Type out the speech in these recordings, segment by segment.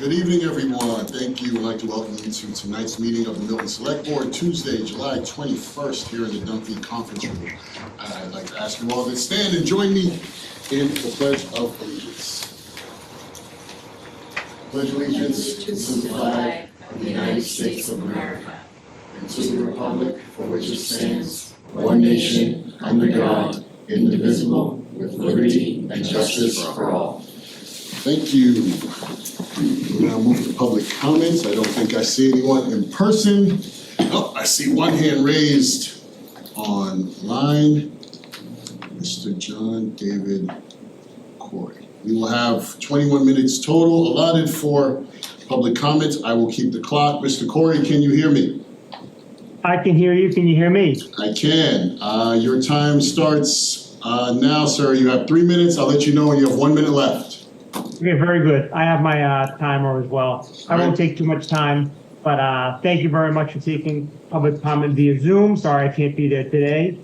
Good evening, everyone. Thank you. I'd like to welcome you to tonight's meeting of the Milton Select Board, Tuesday, July 21st, here in the Dunphy Conference Room. I'd like to ask you all to stand and join me in the Pledge of Allegiance. Pledge allegiance to the flag of the United States of America and to the republic for which it stands, one nation, under God, indivisible, with liberty and justice for all. Thank you. We'll now move to public comments. I don't think I see anyone in person. Oh, I see one hand raised online. Mr. John David Corey. We will have 21 minutes total allotted for public comments. I will keep the clock. Mr. Corey, can you hear me? I can hear you. Can you hear me? I can. Your time starts now, sir. You have 3 minutes. I'll let you know when you have 1 minute left. Okay, very good. I have my timer as well. I won't take too much time, but thank you very much for taking public comment via Zoom. Sorry I can't be there today.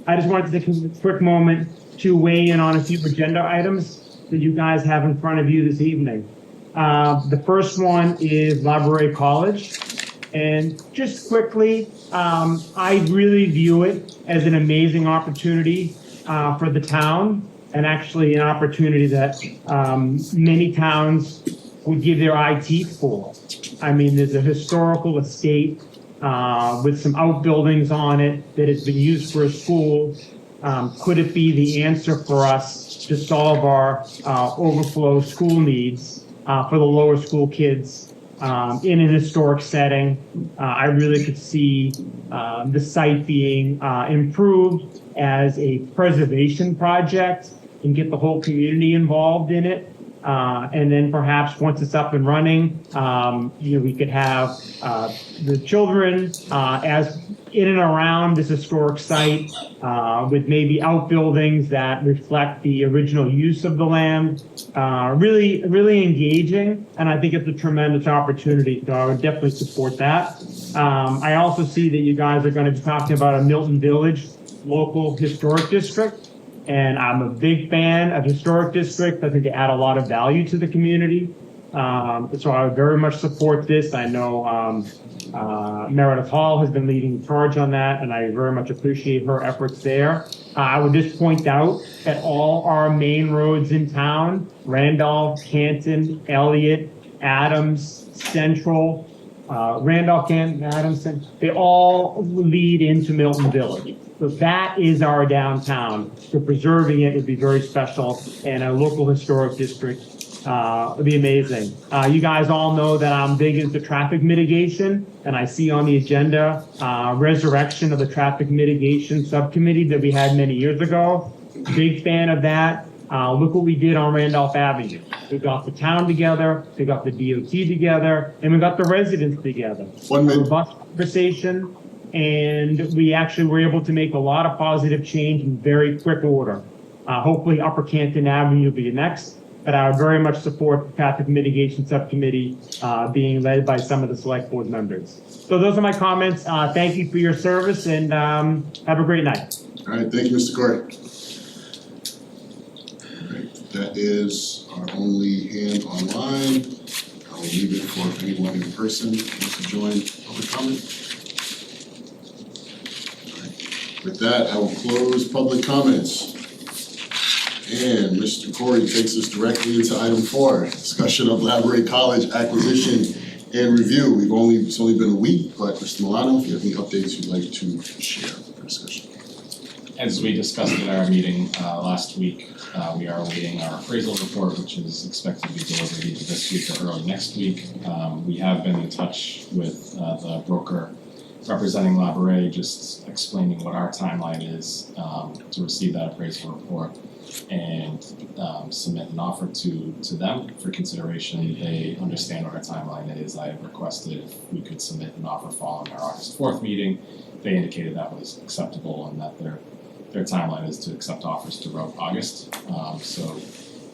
I just wanted to take a quick moment to weigh in on a few agenda items that you guys have in front of you this evening. The first one is Laboure College. And just quickly, I really view it as an amazing opportunity for the town, and actually an opportunity that many towns would give their IT for. I mean, there's a historical estate with some outbuildings on it that has been used for a school. Could it be the answer for us to solve our overflow school needs for the lower school kids in an historic setting? I really could see the site being improved as a preservation project and get the whole community involved in it. And then perhaps once it's up and running, we could have the children as in and around this historic site with maybe outbuildings that reflect the original use of the land. Really engaging, and I think it's a tremendous opportunity, so I would definitely support that. I also see that you guys are going to be talking about a Milton Village local historic district. And I'm a big fan of historic districts. I think they add a lot of value to the community. So I would very much support this. I know Meredith Hall has been leading the charge on that, and I very much appreciate her efforts there. I would just point out that all our main roads in town, Randolph, Canton, Elliott, Adams, Central, Randolph, Canton, Adams, they all lead into Milton Village. So that is our downtown. So preserving it would be very special, and a local historic district would be amazing. You guys all know that I'm big into traffic mitigation, and I see on the agenda resurrection of the traffic mitigation subcommittee that we had many years ago. Big fan of that. Look what we did on Randolph Avenue. We got the town together, we got the DOT together, and we got the residents together. 1 minute. Robust conversation. And we actually were able to make a lot of positive change in very quick order. Hopefully Upper Canton Avenue will be next, but I would very much support the traffic mitigation subcommittee being led by some of the select board members. So those are my comments. Thank you for your service, and have a great night. All right, thank you, Mr. Corey. All right, that is our only hand online. I will leave it for anyone in person who wants to join public comment. With that, I will close public comments. And Mr. Corey takes us directly into item 4, discussion of Laboure College acquisition and review. It's only been a week, but Mr. Milano, if you have any updates you'd like to share for discussion. As we discussed at our meeting last week, we are awaiting our appraisal report, which is expected to be delivered either this week or early next week. We have been in touch with the broker representing Laboure, just explaining what our timeline is to receive that appraisal report and submit an offer to them for consideration. They understand what our timeline is. I have requested if we could submit an offer following our August 4th meeting. They indicated that was acceptable and that their timeline is to accept offers throughout August. So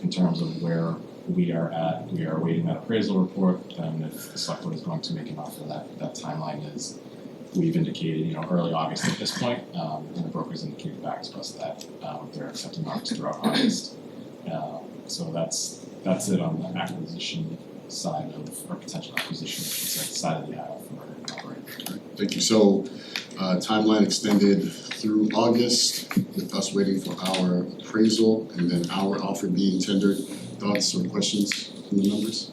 in terms of where we are at, we are awaiting that appraisal report, and if the select board is going to make an offer, that timeline is, we've indicated, early August at this point, and the brokers indicated back to us that they're accepting offers throughout August. So that's it on the acquisition side of, or potential acquisition, I should say, side of the aisle for Laboure. Thank you. So, timeline extended through August with us waiting for our appraisal and then our offer being tendered. Thoughts or questions from the members?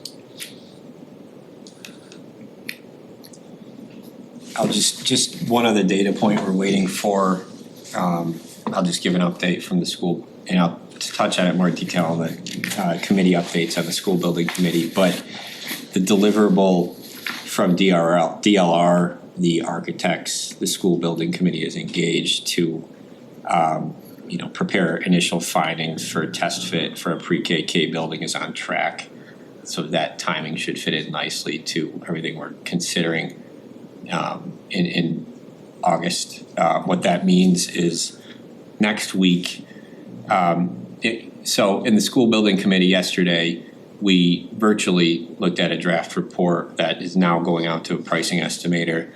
I'll just one other data point we're waiting for. I'll just give an update from the school, and I'll touch on it in more detail on the committee updates on the school building committee. But the deliverable from DLR, the architects, the school building committee is engaged to prepare initial findings for test fit for a pre-K building is on track. So that timing should fit in nicely to everything we're considering in August. What that means is next week, so in the school building committee yesterday, we virtually looked at a draft report that is now going out to a pricing estimator.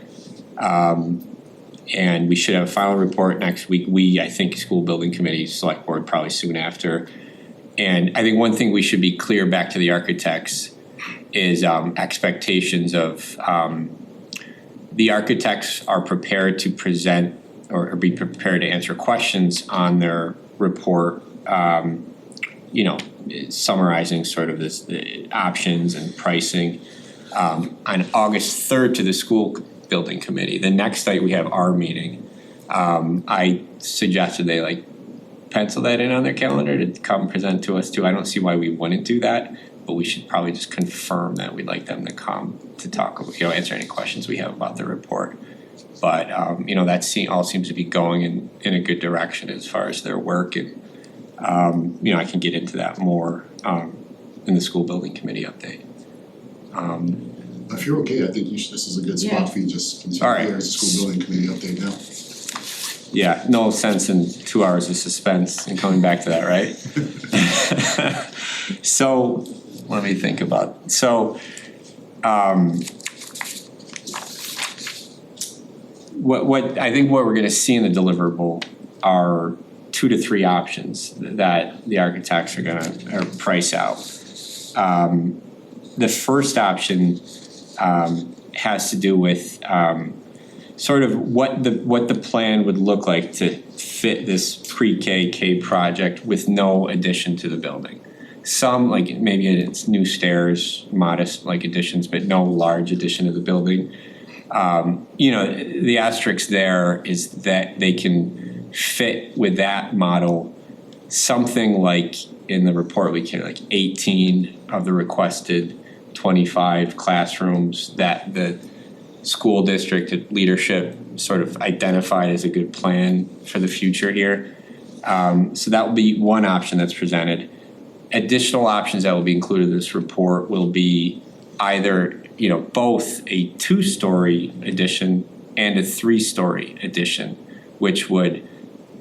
And we should have a final report next week. I think school building committee, select board probably soon after. And I think one thing we should be clear back to the architects is expectations of the architects are prepared to present or be prepared to answer questions on their report, summarizing sort of the options and pricing on August 3rd to the school building committee. The next night we have our meeting. I suggested they pencil that in on their calendar to come present to us too. I don't see why we wouldn't do that, but we should probably just confirm that we'd like them to come to talk, answer any questions we have about the report. But that all seems to be going in a good direction as far as their work, and I can get into that more in the school building committee update. If you're okay, I think this is a good spot for you. Just continue. All right. There's a school building committee update now. Yeah, no sense in 2 hours of suspense and coming back to that, right? So let me think about it. So what I think what we're going to see in the deliverable are 2 to 3 options that the architects are going to price out. The first option has to do with sort of what the plan would look like to fit this pre-K project with no addition to the building. Some, maybe it's new stairs, modest additions, but no large addition to the building. The asterisk there is that they can fit with that model something like in the report we can 18 of the requested 25 classrooms that the school district leadership sort of identified as a good plan for the future here. So that will be one option that's presented. Additional options that will be included in this report will be either, both a 2-story addition and a 3-story addition, which would,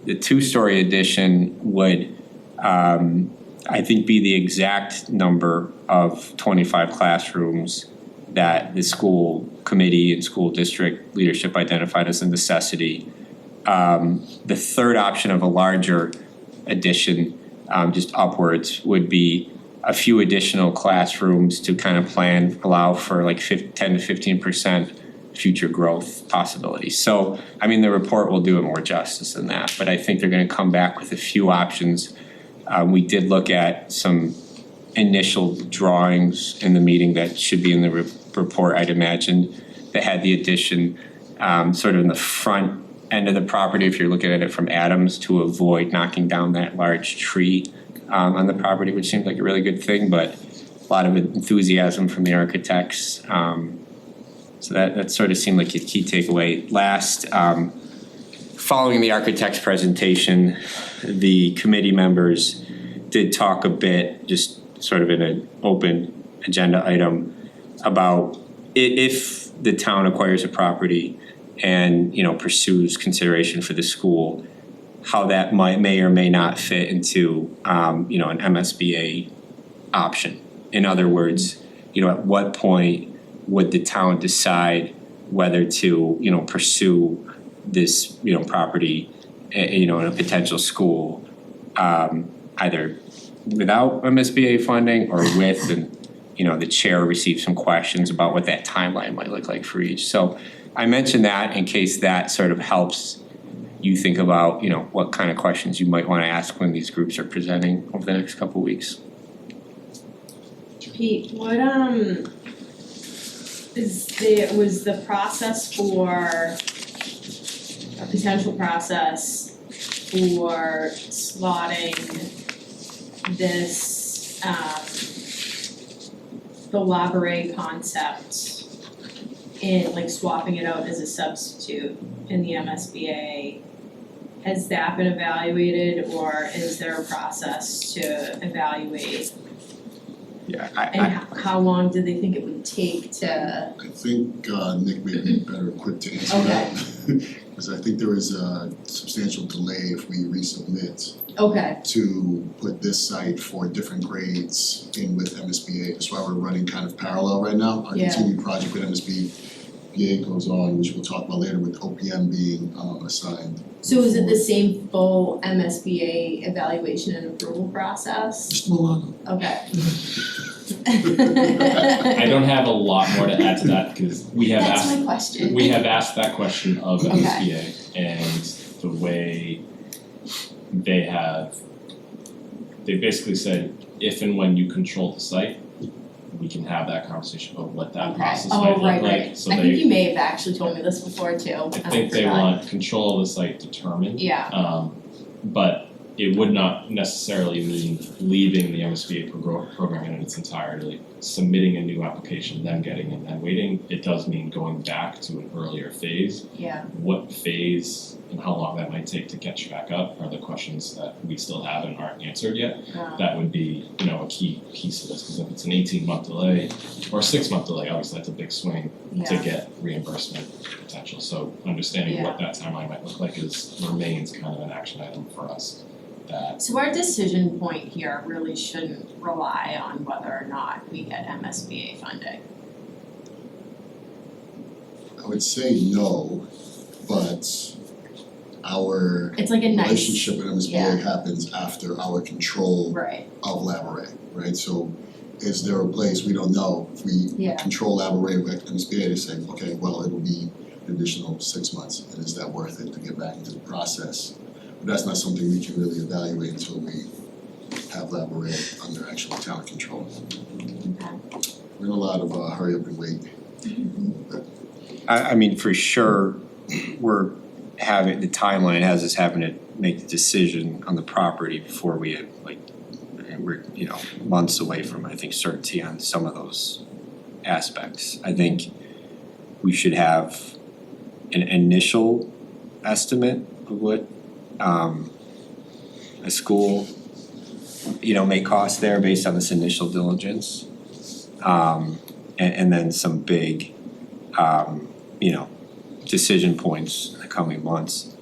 the 2-story addition would, I think, be the exact number of 25 classrooms that the school committee and school district leadership identified as a necessity. The third option of a larger addition, just upwards, would be a few additional classrooms to kind of allow for 10 to 15% future growth possibilities. So, the report will do it more justice than that, but I think they're going to come back with a few options. We did look at some initial drawings in the meeting that should be in the report, I'd imagine, that had the addition sort of in the front end of the property, if you're looking at it from Adams, to avoid knocking down that large tree on the property, which seems like a really good thing, but a lot of enthusiasm from the architects. So that sort of seemed like a key takeaway. Last, following the architect's presentation, the committee members did talk a bit, just sort of in an open agenda item, about if the town acquires a property and pursues consideration for the school, how that may or may not fit into an MSBA option. In other words, at what point would the town decide whether to pursue this property in a potential school, either without MSBA funding or with, and the chair received some questions about what that timeline might look like for each. So I mentioned that in case that sort of helps you think about, what kind of questions you might want to ask when these groups are presenting over the next couple of weeks. Pete, what was the process for a potential process for slotting this the Laboure concept in, like, swapping it out as a substitute in the MSBA? Has that been evaluated, or is there a process to evaluate? Yeah, And how long do they think it would take to? I think Nick may be better equipped to answer that. Because I think there is a substantial delay if we resubmit Okay, to put this site for different grades in with MSBA. That's why we're running kind of parallel right now. Our Yeah. continued project with MSBA goes on, which we'll talk about later, with OPM being assigned. so is it the same full MSBA evaluation and approval process? Just Milano. Okay. I don't have a lot more to add to that because we have That's asked my question. we have asked that question of Okay. MSBA, and the way they basically said, if and when you control the site, we can have that conversation about what that process might look like. So I think you may have actually told me this before too. I think they forgot. want control of the site determined. Yeah, But it would not necessarily mean leaving the MSBA program in its entirety, submitting a new application, then getting and then waiting. It does mean going back to an earlier phase. yeah, What phase and how long that might take to catch back up are the questions that we still have and aren't answered yet. That would be, a key piece of this, because if it's an 18-month delay or a 6-month delay, obviously that's a big swing to yeah, get reimbursement potential. So understanding what that timeline might look like remains kind of an action item for us. That so our decision point here really shouldn't rely on whether or not we get MSBA funding. I would say no, but our It's like a nice, relationship with MSBA yeah. happens after our control right, of Laboure, right? So is there a place, we don't know, if we Yeah. control Laboure with MSBA to say, okay, well, it'll be an additional 6 months, and is that worth it to get back into the process? But that's not something we can really evaluate until we have Laboure under actual town control. okay. We're in a lot of hurry up and wait. I mean, for sure, the timeline has us having to make the decision on the property before we have, we're, months away from, I think, certainty on some of those aspects. I think we should have an initial estimate of what a school, may cost there based on this initial diligence. And then some big, decision points in the coming months.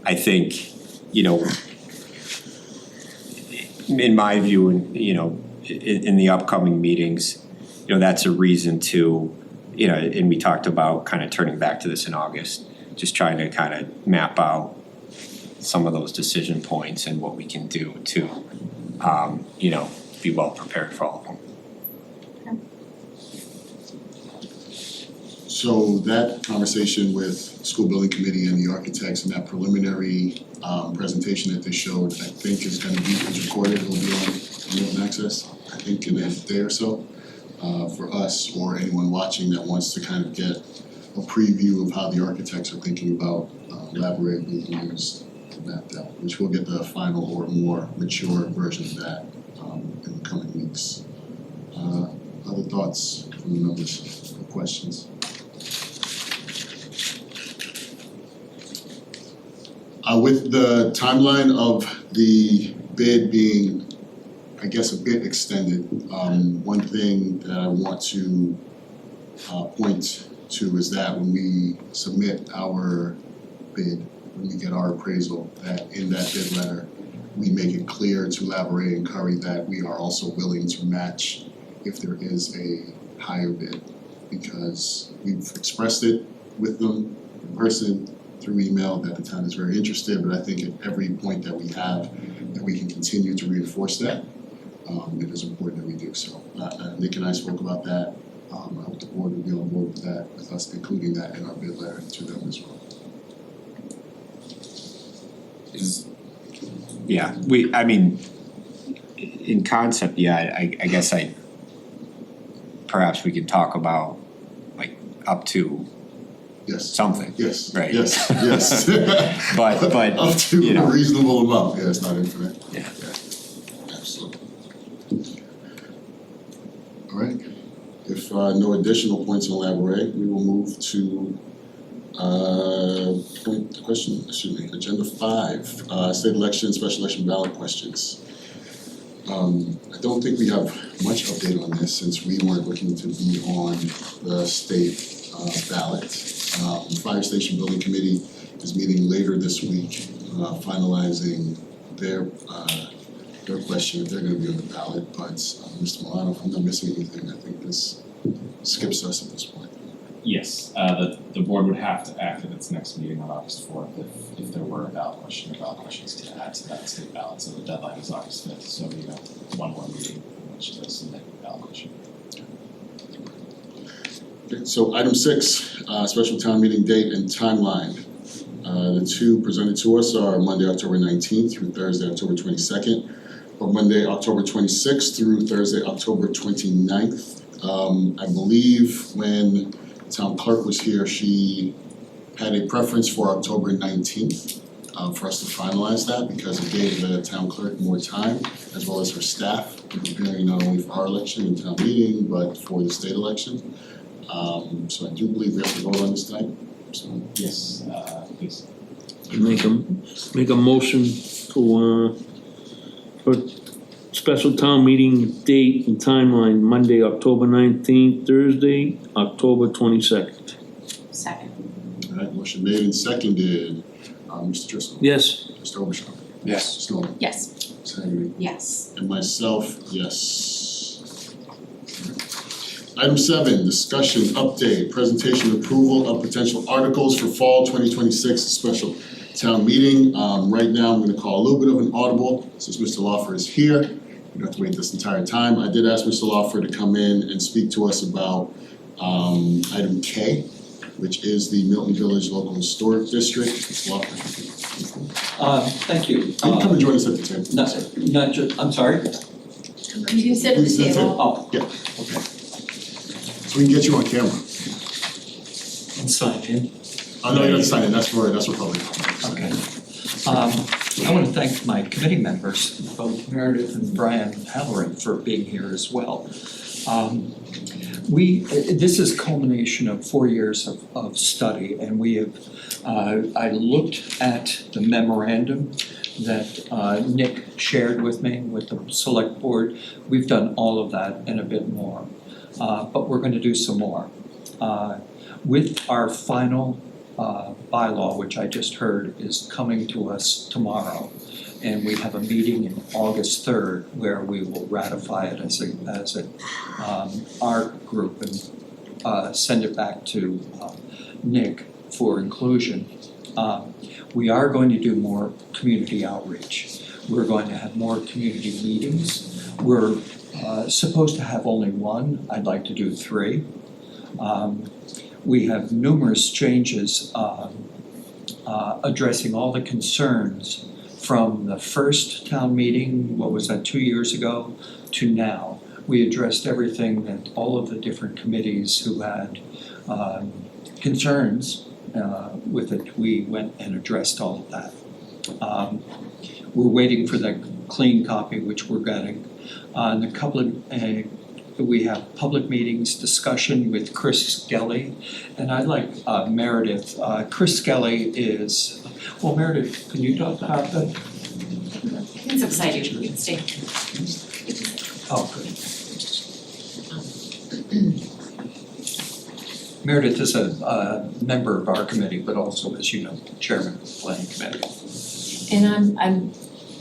I think, in my view, in the upcoming meetings, that's a reason to, and we talked about kind of turning back to this in August, just trying to kind of map out some of those decision points and what we can do to, be well prepared for all of them. So that conversation with school building committee and the architects and that preliminary presentation that they showed, I think is recorded, it'll be on Milton Access, I think in a day or so. For us or anyone watching that wants to kind of get a preview of how the architects are thinking about Laboure being used mapped out, which we'll get the final or more mature version of that in the coming weeks. Other thoughts from the members or questions? With the timeline of the bid being, I guess, a bit extended, one thing that I want to point to is that when we submit our bid, when we get our appraisal, that in that bid letter, we make it clear to Laboure and Curry that we are also willing to match if there is a higher bid, because we've expressed it with them in person, through email, that the town is very interested, but I think at every point that we have, that we can continue to reinforce that. it is important that we do so. Nick and I spoke about that. I hope the board will be on board with that, with us including that in our bid letter to them as well. In concept, I guess perhaps we could talk about like up to Yes. something. Yes. Right. Yes. Yes. But up to you know. a reasonable amount. Yeah, it's not infinite. Yeah. Absolutely. All right. If no additional points on Laboure, we will move to agenda 5, state election, special election ballot questions. I don't think we have much update on this since we weren't looking to be on the state ballot. Fire Station Building Committee is meeting later this week, finalizing their question if they're gonna be on the ballot, but Mr. Milano, if I'm not missing anything, I think this skips us at this point. Yes, the board would have to act at its next meeting on August 4th if there were a ballot question or ballot questions to add to that state ballot. So the deadline is August 5th, so we have one more meeting in which to submit a ballot question. Okay, so item 6, special town meeting date and timeline. The two presented to us are Monday, October 19th through Thursday, October 22nd, or Monday, October 26th through Thursday, October 29th. I believe when town clerk was here, she had a preference for October 19th for us to finalize that because it gave the town clerk more time as well as her staff in preparing not only for our election and town meeting, but for the state election. So I do believe we have to vote on this tonight. So Yes, please. Make a motion to for special town meeting date and timeline, Monday, October 19th, Thursday, October 22nd. Second. all right, motion made and seconded. Mr. Driscoll. Yes. Mr. Obershop. Yes. Mr. Snowden. Yes. Ms. Hagerty. Yes. And myself, yes. Item 7, discussion, update, presentation, approval of potential articles for fall 2026 special town meeting. Right now, I'm gonna call a little bit of an audible since Mr. Lawfer is here. You don't have to wait this entire time. I did ask Mr. Lawfer to come in and speak to us about item K, which is the Milton Village Local Historic District. Mr. Lawfer, Thank you. you can come and join us at the table. Not just, I'm sorry? You can sit at Please, the that's it. table. Oh, Yeah, okay. So we can get you on camera. and sign in. Oh, no, you don't have to sign in, that's for public. Okay. I want to thank my committee members, both Meredith and Brian Halloran, for being here as well. This is culmination of 4 years of study, and we have, I looked at the memorandum that Nick shared with me with the select board. We've done all of that and a bit more, but we're gonna do some more. With our final bylaw, which I just heard is coming to us tomorrow. And we have a meeting in August 3rd where we will ratify it as our group and send it back to Nick for inclusion. We are going to do more community outreach. We're going to have more community meetings. We're supposed to have only one. I'd like to do 3. We have numerous changes addressing all the concerns from the first town meeting, what was that, 2 years ago, to now. We addressed everything that all of the different committees who had concerns with it. We went and addressed all of that. We're waiting for that clean copy, which we're getting. And a couple of we have public meetings, discussion with Chris Skelly, and I'd like Meredith. Chris Skelly is, well, Meredith, can you talk about that? It's exciting, you can stay. Oh, good. Meredith is a member of our committee, but also, as you know, chairman of the planning committee. And I'm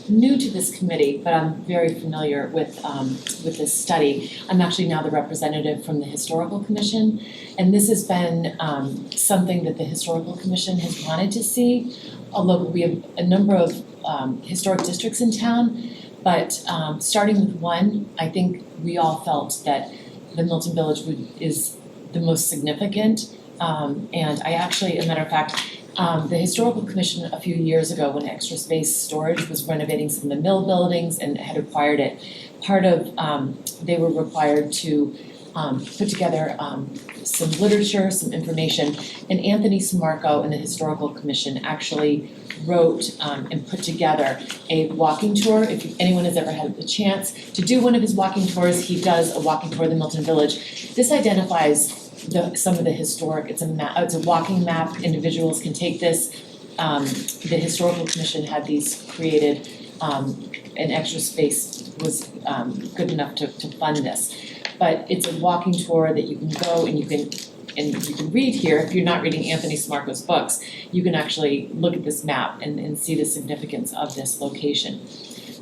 new to this committee, but I'm very familiar with this study. I'm actually now the representative from the Historical Commission, and this has been something that the Historical Commission has wanted to see. Although we have a number of historic districts in town, But starting with one, I think we all felt that the Milton Village is the most significant. And I actually, as a matter of fact, the Historical Commission a few years ago, when Extra Space Storage was renovating some of the mill buildings and had acquired it, part of, they were required to put together some literature, some information, and Anthony Samarco and the Historical Commission actually wrote and put together a walking tour. If anyone has ever had the chance to do one of his walking tours, he does a walking tour of the Milton Village. This identifies some of the historic, it's a walking map, individuals can take this. The Historical Commission had these created, and Extra Space was good enough to fund this. But it's a walking tour that you can go and you can read here. If you're not reading Anthony Samarco's books, you can actually look at this map and see the significance of this location.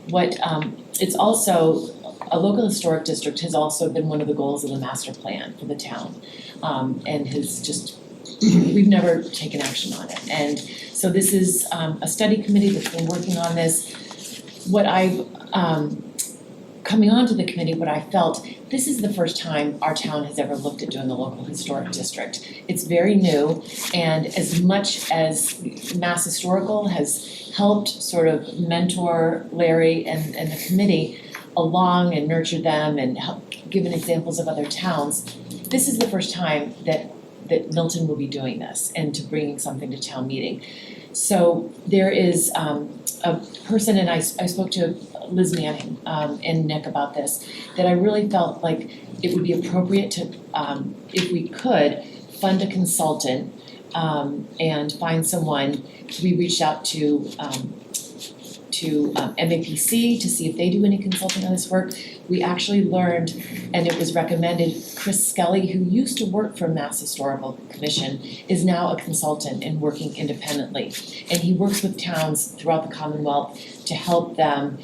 It's also, a local historic district has also been one of the goals of the master plan for the town. And has just, we've never taken action on it. And so this is a study committee that's been working on this. Coming onto the committee, what I felt, this is the first time our town has ever looked at doing a local historic district. It's very new, and as much as Mass Historical has helped sort of mentor Larry and the committee along and nurture them and help given examples of other towns, this is the first time that Milton will be doing this and to bringing something to town meeting. So there is a person, and I spoke to Liz Manning and Nick about this, that I really felt like it would be appropriate to, if we could, fund a consultant and find someone. We reached out to MAPC to see if they do any consulting on this work. We actually learned, and it was recommended, Chris Skelly, who used to work for Mass Historical Commission, is now a consultant and working independently. And he works with towns throughout the Commonwealth to help them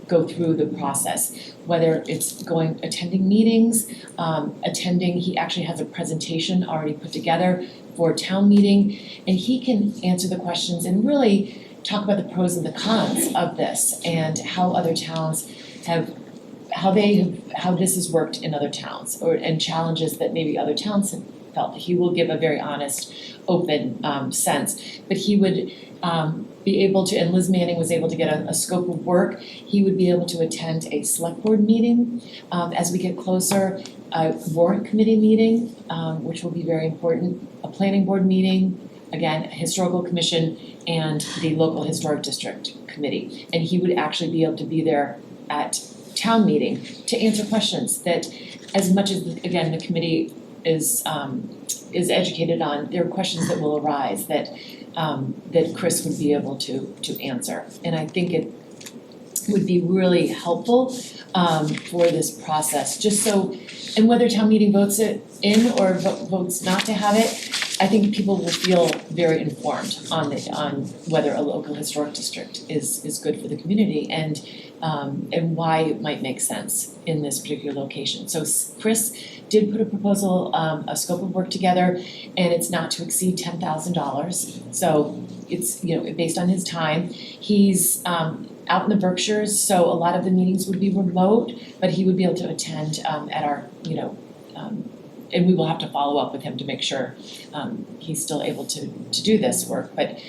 go through the process, whether it's attending meetings, he actually has a presentation already put together for a town meeting, and he can answer the questions and really talk about the pros and the cons of this and how other towns how this has worked in other towns and challenges that maybe other towns have felt. He will give a very honest, open sense, but he would be able to, and Liz Manning was able to get a scope of work. He would be able to attend a select board meeting as we get closer, a warrant committee meeting, which will be very important, a planning board meeting, again, historical commission, and the local historic district committee. And he would actually be able to be there at town meeting to answer questions that, as much as, again, the committee is educated on, there are questions that will arise that Chris would be able to answer. And I think it would be really helpful for this process, just so, and whether town meeting votes it in or votes not to have it, I think people will feel very informed on whether a local historic district is good for the community and why it might make sense in this particular location. So Chris did put a proposal, a scope of work together, and it's not to exceed $10,000. So it's, based on his time. He's out in the Berkshires, so a lot of the meetings would be remote, but he would be able to attend at our, and we will have to follow up with him to make sure he's still able to do this work. But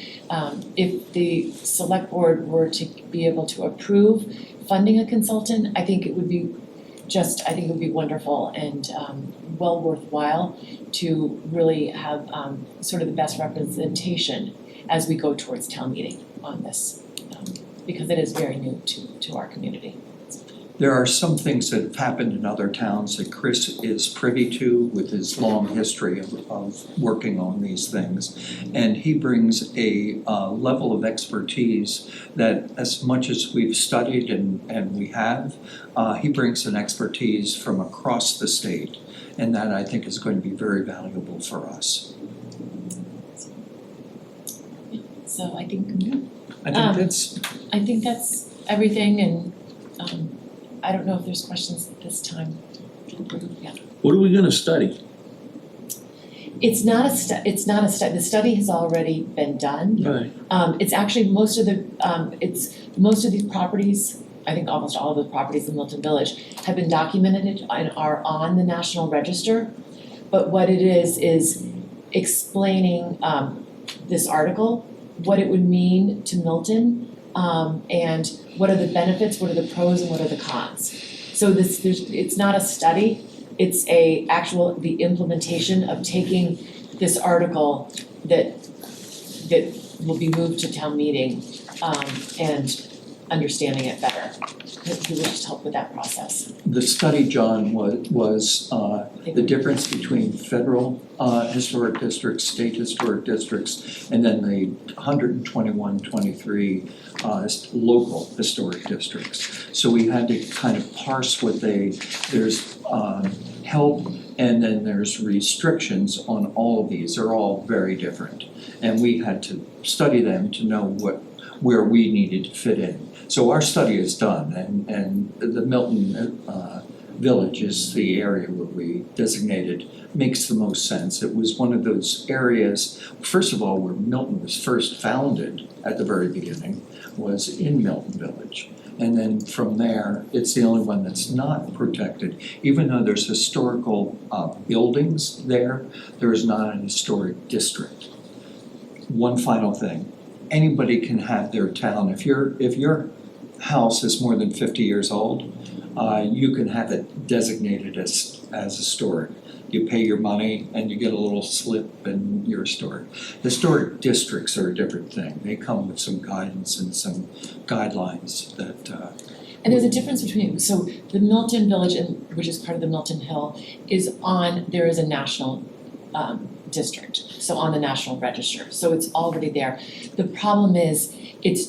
if the select board were to be able to approve funding a consultant, I think it would be wonderful and well worthwhile to really have sort of the best representation as we go towards town meeting on this, because it is very new to our community. There are some things that have happened in other towns that Chris is privy to with his long history of working on these things. And he brings a level of expertise that, as much as we've studied and we have, he brings an expertise from across the state. And that, I think, is going to be very valuable for us. So I think that's everything, and I don't know if there's questions at this time. Yeah. What are we gonna study? It's not the study has already been done. Right. It's actually most of these properties, I think almost all of the properties in Milton Village have been documented and are on the National Register. But what it is explaining this article, what it would mean to Milton, and what are the benefits, what are the pros and what are the cons. So it's not a study, it's the implementation of taking this article that will be moved to town meeting, and understanding it better. It will just help with that process. The study, John, was the difference between federal historic districts, state historic districts, and then the 121-23 local historic districts. So we had to kind of parse there's help and then there's restrictions on all of these. They're all very different. And we had to study them to know where we needed to fit in. So our study is done, and the Milton Village is the area where we designated, makes the most sense. It was one of those areas, first of all, where Milton was first founded at the very beginning, was in Milton Village. And then from there, it's the only one that's not protected. Even though there's historical buildings there, there is not an historic district. One final thing. Anybody can have their town. If your house is more than 50 years old, you can have it designated as historic. You pay your money and you get a little slip and you're historic. Historic districts are a different thing. They come with some guidance and some guidelines that And there's a difference between, so the Milton Village, which is part of the Milton Hill, there is a national district, so on the National Register, so it's already there. The problem is, it's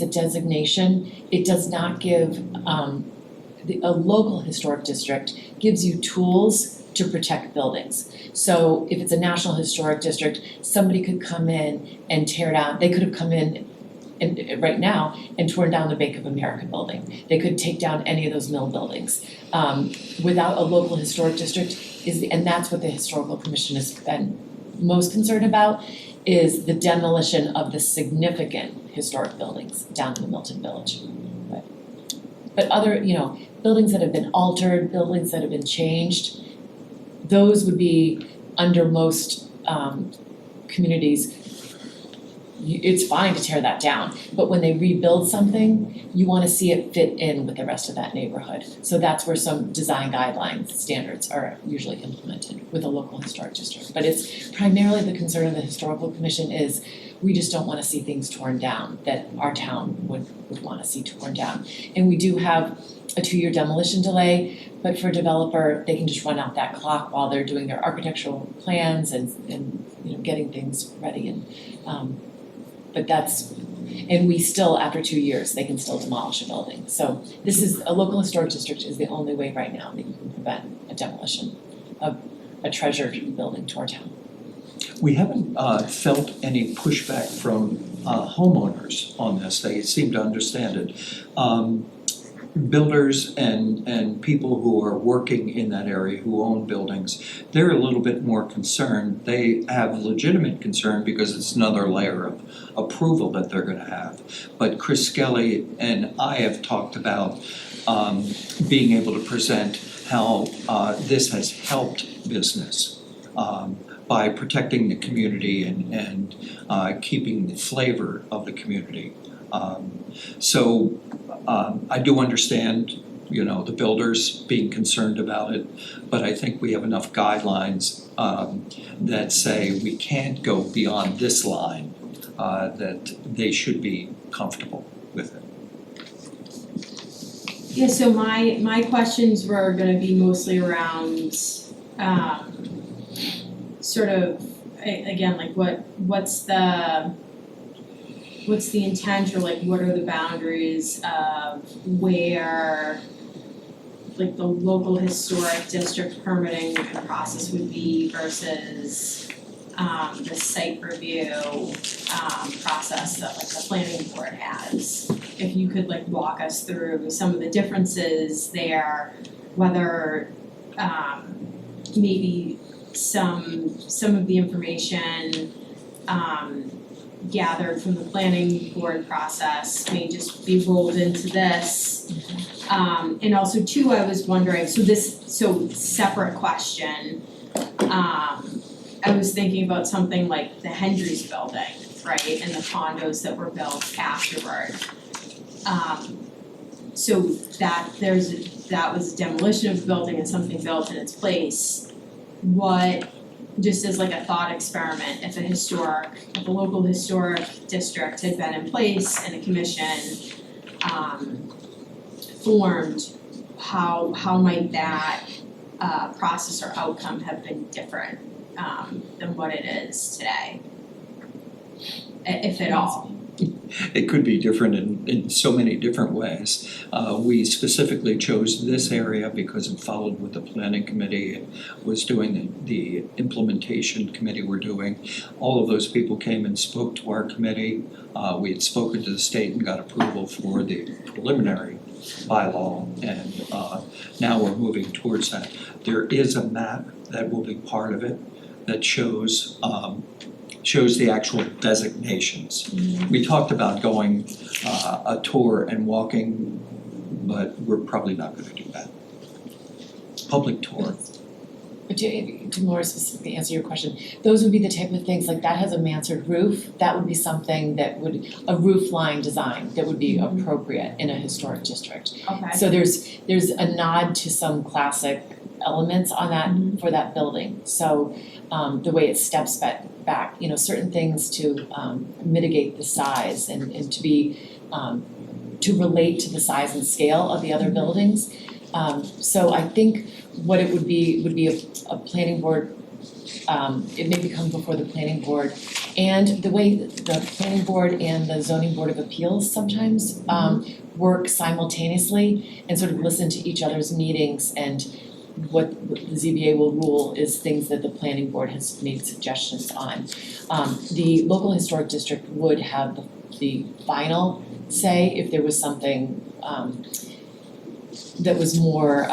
a designation, it does not give, a local historic district gives you tools to protect buildings. So if it's a National Historic District, somebody could come in and tear down, they could have come in right now and torn down the Bank of America building. They could take down any of those mill buildings. Without a local historic district, and that's what the Historical Commission has been most concerned about, is the demolition of the significant historic buildings down in the Milton Village. But other, buildings that have been altered, buildings that have been changed, those would be under most communities. It's fine to tear that down, but when they rebuild something, you wanna see it fit in with the rest of that neighborhood. So that's where some design guidelines, standards are usually implemented with a local historic district. But it's primarily the concern of the Historical Commission is, we just don't wanna see things torn down that our town would wanna see torn down. And we do have a 2-year demolition delay, but for a developer, they can just run out that clock while they're doing their architectural plans and getting things ready and we still, after 2 years, they can still demolish a building. So a local historic district is the only way right now that you can prevent a demolition of a treasured building to our town. we haven't felt any pushback from homeowners on this. They seem to understand it. Builders and people who are working in that area, who own buildings, they're a little bit more concerned. They have legitimate concern because it's another layer of approval that they're gonna have. But Chris Skelly and I have talked about being able to present how this has helped business by protecting the community and keeping the flavor of the community. So I do understand, the builders being concerned about it, but I think we have enough guidelines that say we can't go beyond this line, that they should be comfortable with it. Yeah, so my questions were gonna be mostly around sort of, again, like what's the intent, or like what are the boundaries of where like the local historic district permitting process would be versus the site review process that like the planning board has. If you could like walk us through some of the differences there, whether maybe some of the information gathered from the planning board process may just be rolled into this. And also too, I was wondering, so separate question. I was thinking about something like the Hendry's building, right, and the condos that were built afterward. So that was demolition of the building and something built in its place. What, just as like a thought experiment, if a local historic district had been in place and a commission formed, how might that process or outcome have been different than what it is today? If at all. It could be different in so many different ways. We specifically chose this area because it followed what the planning committee was doing, the implementation committee were doing. All of those people came and spoke to our committee. We had spoken to the state and got approval for the preliminary bylaw, and now we're moving towards that. There is a map that will be part of it that shows the actual designations. We talked about going a tour and walking, but we're probably not gonna do that. Public tour. But to more specifically answer your question, those would be the type of things, like that has a mansard roof, that would be something that would, a roof line design that would be appropriate in a historic district. Okay. So there's a nod to some classic elements on that, for that building. So the way it steps back, certain things to mitigate the size and to be, to relate to the size and scale of the other buildings. So I think what it would be a planning board, it may come before the planning board. And the way the planning board and the zoning board of appeals sometimes work simultaneously and sort of listen to each other's meetings, and what the ZBA will rule is things that the planning board has made suggestions on. The local historic district would have the final say if there was something that was more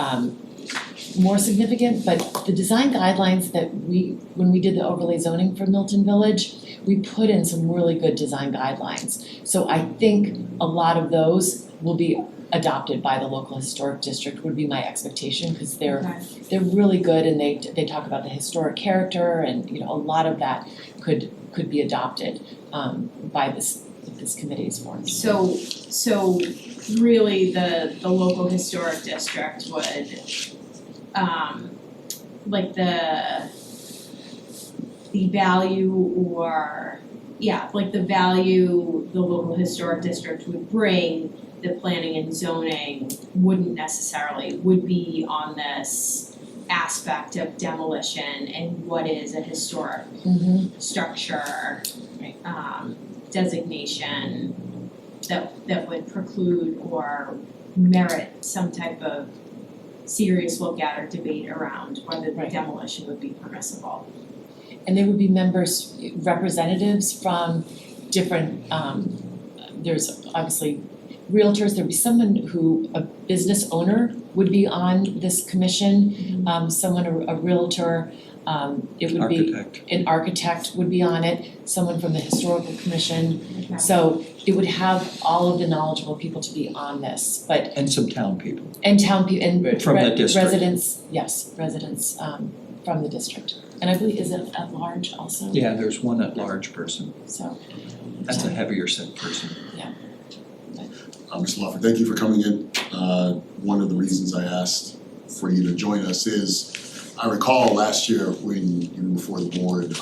significant, but the design guidelines that when we did the overlay zoning for Milton Village, we put in some really good design guidelines. So I think a lot of those will be adopted by the local historic district, would be my expectation, because they're really good, and they talk about the historic character, and a lot of that could be adopted by this committee's form. So really the local historic district would like the value, or the value the local historic district would bring, the planning and zoning would be on this aspect of demolition and what is a historic structure designation that would preclude or merit some type of serious look at or debate around whether the demolition would be permissible. And there would be representatives from different, there's obviously realtors, there'd be someone a business owner would be on this commission, someone, a realtor, it would be an architect would be on it, someone from the historical commission. Okay. So it would have all of the knowledgeable people to be on this, but. And some town people. And town people, and From the district. residents from the district. And I believe, is it at large also? Yeah, there's one at-large person. So. That's a heavier set person. Mr. Lawford, thank you for coming in. One of the reasons I asked for you to join us is, I recall last year when you were before the board,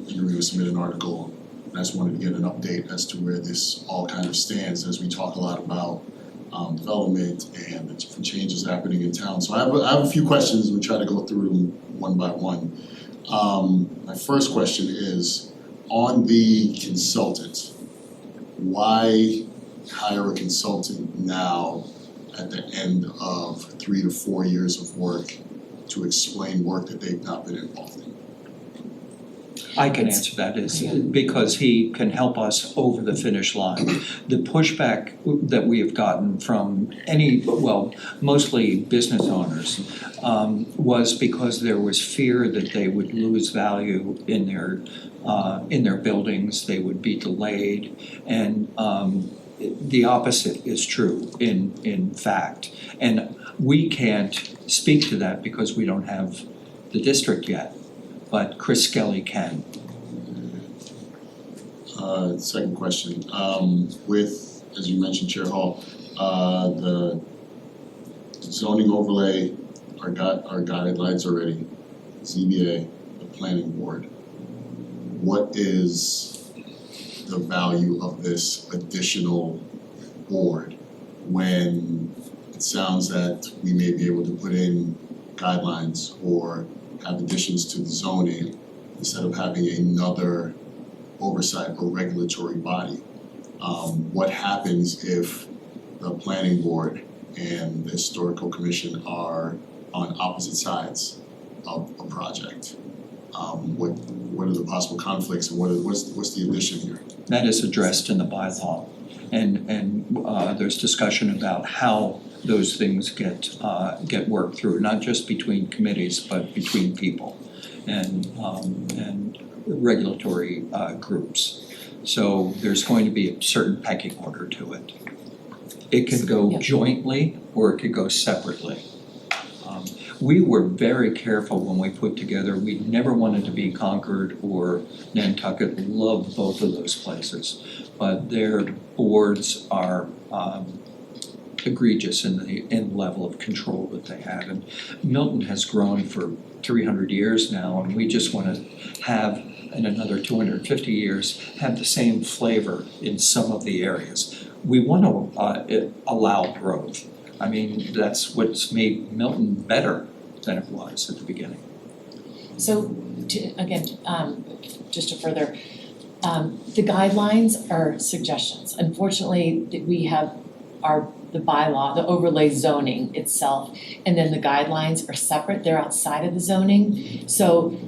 you were going to submit an article, and I just wanted to get an update as to where this all kind of stands as we talk a lot about development and the different changes happening in town. So I have a few questions, and we try to go through them one by one. My first question is, on the consultant, why hire a consultant now at the end of 3 to 4 years of work to explain work that they've not been involved in? I can answer that, is because he can help us over the finish line. The pushback that we have gotten from mostly business owners, was because there was fear that they would lose value in their buildings, they would be delayed, and the opposite is true in fact. And we can't speak to that because we don't have the district yet, but Chris Skelly can. Second question, with, as you mentioned, Chair Hall, the zoning overlay, our guidelines already, ZBA, the planning board. What is the value of this additional board when it sounds that we may be able to put in guidelines or have additions to the zoning instead of having another oversight or regulatory body? What happens if the planning board and the historical commission are on opposite sides of a project? What are the possible conflicts, and what's the addition here? That is addressed in the bylaw, and there's discussion about how those things get worked through, not just between committees, but between people and regulatory groups. So there's going to be a certain pecking order to it. It could go jointly or it could go separately. We were very careful when we put together, we never wanted to be Concord or Nantucket, loved both of those places. But their boards are egregious in the level of control that they have. And Milton has grown for 300 years now, and we just want to have, in another 250 years, have the same flavor in some of the areas. We want to allow growth. I mean, that's what's made Milton better than it was at the beginning. So, just to further, the guidelines are suggestions. Unfortunately, we have the bylaw, the overlay zoning itself, and then the guidelines are separate, they're outside of the zoning. So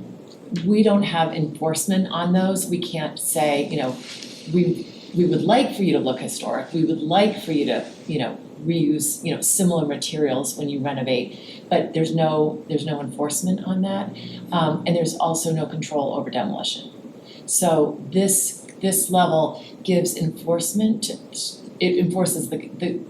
we don't have enforcement on those. We can't say, we would like for you to look historic, we would like for you to, reuse, similar materials when you renovate, but there's no enforcement on that. And there's also no control over demolition. So this level gives enforcement, it enforces the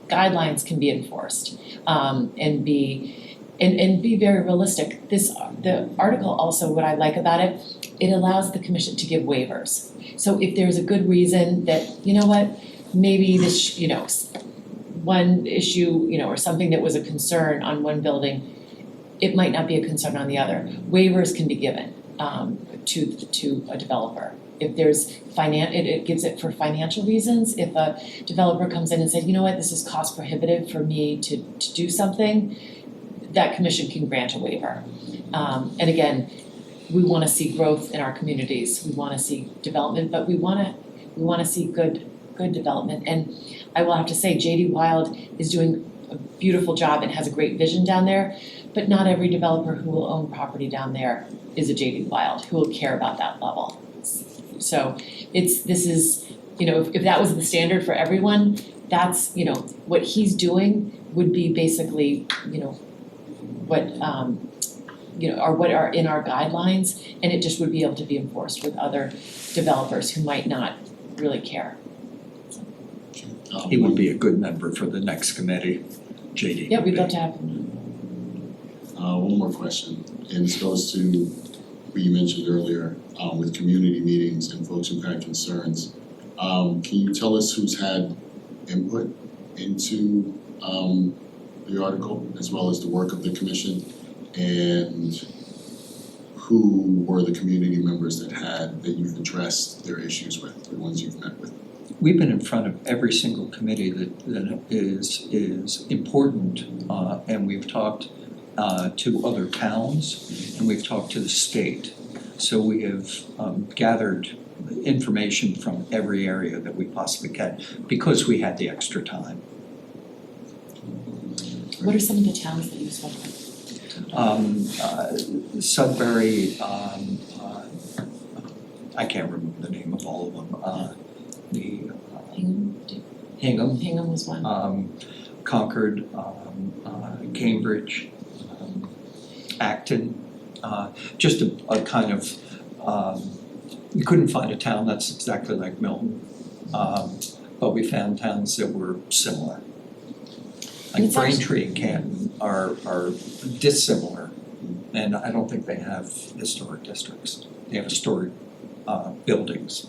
guidelines can be enforced, and be very realistic. The article also, what I like about it, it allows the commission to give waivers. So if there's a good reason that, maybe this, one issue, or something that was a concern on one building, it might not be a concern on the other. Waivers can be given to a developer. If there's it gives it for financial reasons. If a developer comes in and said, this is cost prohibitive for me to do something, that commission can grant a waiver. And again, we want to see growth in our communities. We want to see development, but we want to see good development. And I will have to say, J.D. Wild is doing a beautiful job and has a great vision down there, but not every developer who will own property down there is a J.D. Wild who will care about that level. So if that was the standard for everyone, that's, what he's doing would be basically, what what are in our guidelines, and it just would be able to be enforced with other developers who might not really care. He would be a good member for the next committee, JD. Yeah, we'd love to have him. One more question, and this goes to what you mentioned earlier, with community meetings and folks who've had concerns. Can you tell us who's had input into the article as well as the work of the commission, and who were the community members that you've addressed their issues with, the ones you've met with? We've been in front of every single committee that is important, and we've talked to other towns, and we've talked to the state. So we have gathered information from every area that we possibly can, because we had the extra time. What are some of the towns that you spoke with? Sudbury, I can't remember the name of all of them, Hingham, Hingham, Hingham was one. Concord, Cambridge, Acton, just a kind of, we couldn't find a town that's exactly like Milton, but we found towns that were similar. Like It's actually- Braintree and Canton are dissimilar, and I don't think they have historic districts. They have historic buildings.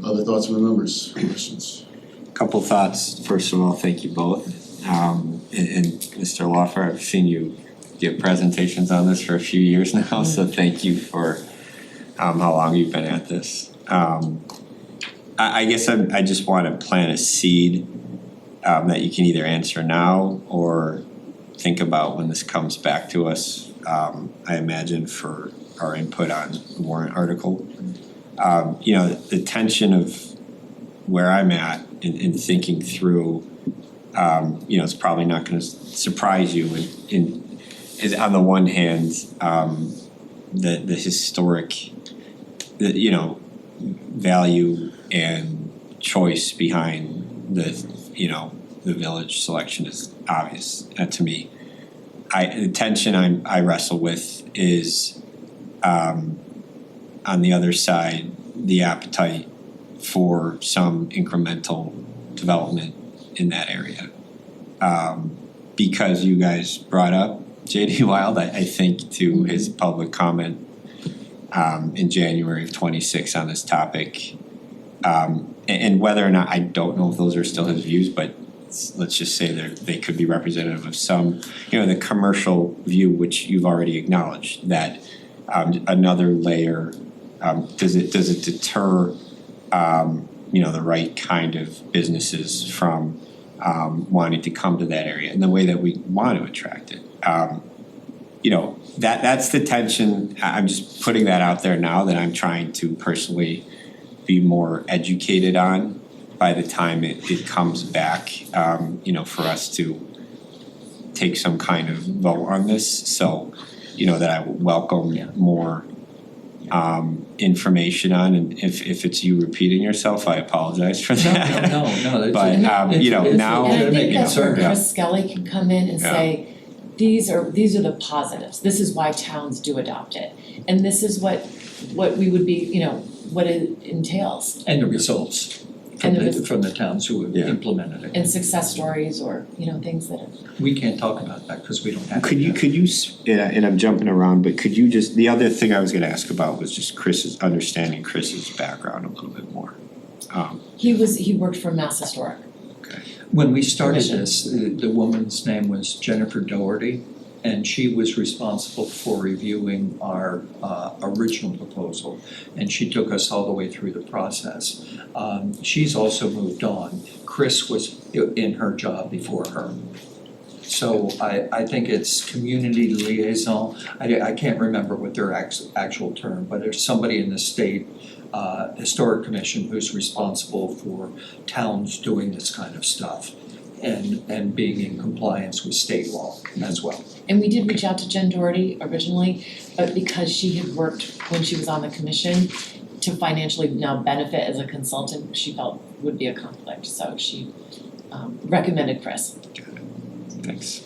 Other thoughts from the members, questions? Couple thoughts. First of all, thank you both. And Mr. Lawfer, I've seen you give presentations on this for a few years now, so thank you for how long you've been at this. I guess I just want to plant a seed that you can either answer now or think about when this comes back to us, I imagine for our input on the warrant article. The tension of where I'm at in thinking through, it's probably not going to surprise you is on the one hand, the historic, value and choice behind the village selection is obvious to me. The tension I wrestle with is on the other side, the appetite for some incremental development in that area. Because you guys brought up J.D. Wild, I think to his public comment in January of 26 on this topic. And whether or not, I don't know if those are still his views, but let's just say they could be representative of some, the commercial view, which you've already acknowledged, that another layer, does it deter, the right kind of businesses from wanting to come to that area in the way that we want to attract it. That's the tension. I'm just putting that out there now that I'm trying to personally be more educated on by the time it comes back, for us to take some kind of vote on this. So, that I would welcome more information on, and if it's you repeating yourself, I apologize for that. No. But, it's now, And I think that's where yeah. Chris Skelly can come in and say, these are the positives, this is why towns do adopt it. And this is what we would be, what it entails. And the results from the towns who have implemented it. And success stories or, things that have. We can't talk about that because we don't have. Could you, and I'm jumping around, but could you just, the other thing I was gonna ask about was just understanding Chris's background a little bit more. He worked for Mass Historic. When we started Commission. this, the woman's name was Jennifer Doherty, and she was responsible for reviewing our original proposal, and she took us all the way through the process. She's also moved on. Chris was in her job before her. So I think it's community liaison. I can't remember what their actual term, but there's somebody in the state historic commission who's responsible for towns doing this kind of stuff and being in compliance with state law as well. And we did reach out to Jen Doherty originally, but because she had worked when she was on the commission to financially now benefit as a consultant, she felt would be a conflict, so she recommended Chris. Thanks.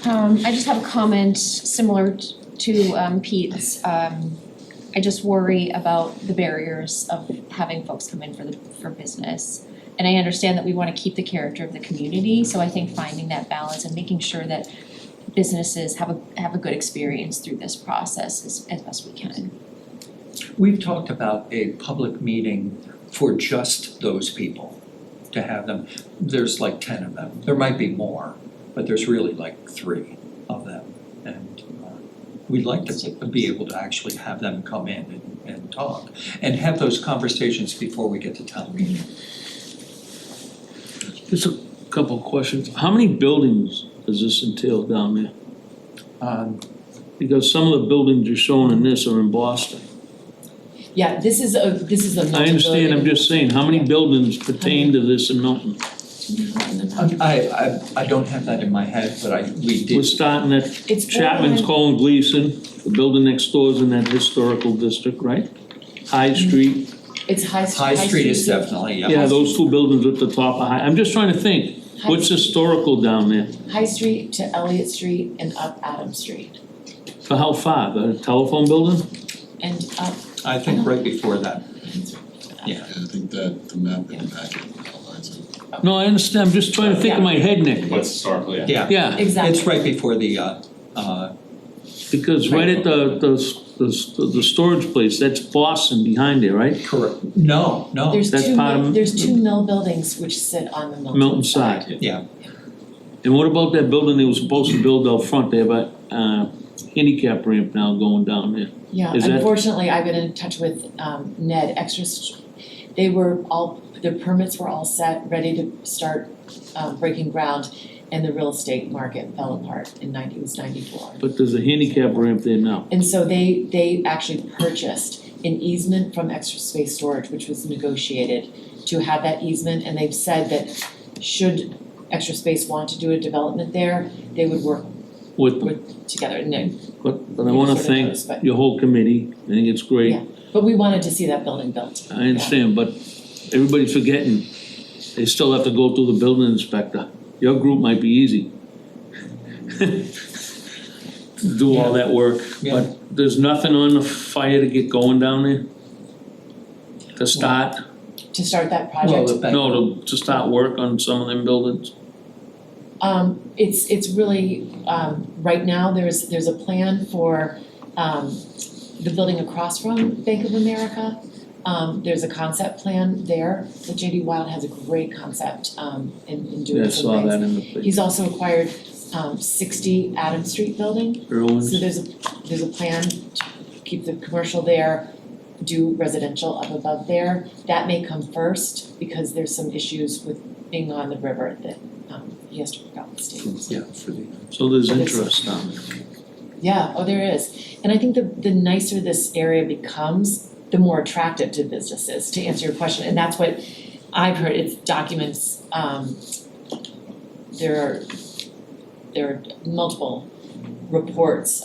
I just have a comment similar to Pete's. I just worry about the barriers of having folks come in for business. And I understand that we want to keep the character of the community, so I think finding that balance and making sure that businesses have a good experience through this process as best we can. We've talked about a public meeting for just those people, to have them. There's like 10 of them. There might be more, but there's really like 3 of them. And we'd like to be able to actually have them come in and talk and have those conversations before we get to town meeting. Just a couple of questions. How many buildings does this entail down there? Because some of the buildings you're showing in this are in Boston. Yeah, this is a I understand, I'm just saying, how many buildings pertain to this in Milton? I don't have that in my head, but we We're did, starting at It's Chapman's borderline- calling Gleason, the building next door is in that historical district, right? High Street, It's High Street. High Street is definitely, yeah, those two buildings at the top of High, I'm just trying to think, High- what's historical down there? High Street to Elliott Street and up Adam Street For how far, the telephone building? and up. I think right before that. Yeah, I think that the map in the packet outlines it. No, I understand, I'm just trying to think in my head, Nick. What's historically, Yeah, Yeah, Exactly. it's right before the, because right at the storage place, that's Boston behind there, right? correct, no, There's That's two, part of- there's two mill buildings which sit on the Milton Milton side. side. yeah. And what about that building they were supposed to build out front, they have a handicap ramp now going down there? Yeah, Is that- unfortunately, I've been in touch with Ned, they were all, their permits were all set, ready to start breaking ground, and the real estate market fell apart in it was 94. But there's a handicap ramp there now. And so they actually purchased an easement from Extra Space Storage, which was negotiated to have that easement, and they've said that should Extra Space want to do a development there, they would work With, together, and then, but I wanna Sort of thank knows, but- your whole committee, I think it's great. Yeah. but we wanted to see that building built. I understand, but everybody's forgetting, they still have to go through the building inspector. Your group might be easy. Do all that work, Yeah. but there's nothing on the fire to get going down there? To start, To start that Well, project. the bank, no, to start work on some of them buildings? It's really, right now, there's a plan for, the building across from Bank of America. There's a concept plan there, but JD Wild has a great concept, in doing Yeah, I some saw things. that in the place. He's also acquired, 60 Adam Street building, Irwin's. so there's a plan to keep the commercial there, do residential up above there. That may come first, because there's some issues with being on the river that, he has to work out the state. yeah, for the, So there's interest down there. Yeah, oh, there is. And I think the nicer this area becomes, the more attractive to businesses, to answer your question. And that's what I've heard, it's documents, there are multiple reports,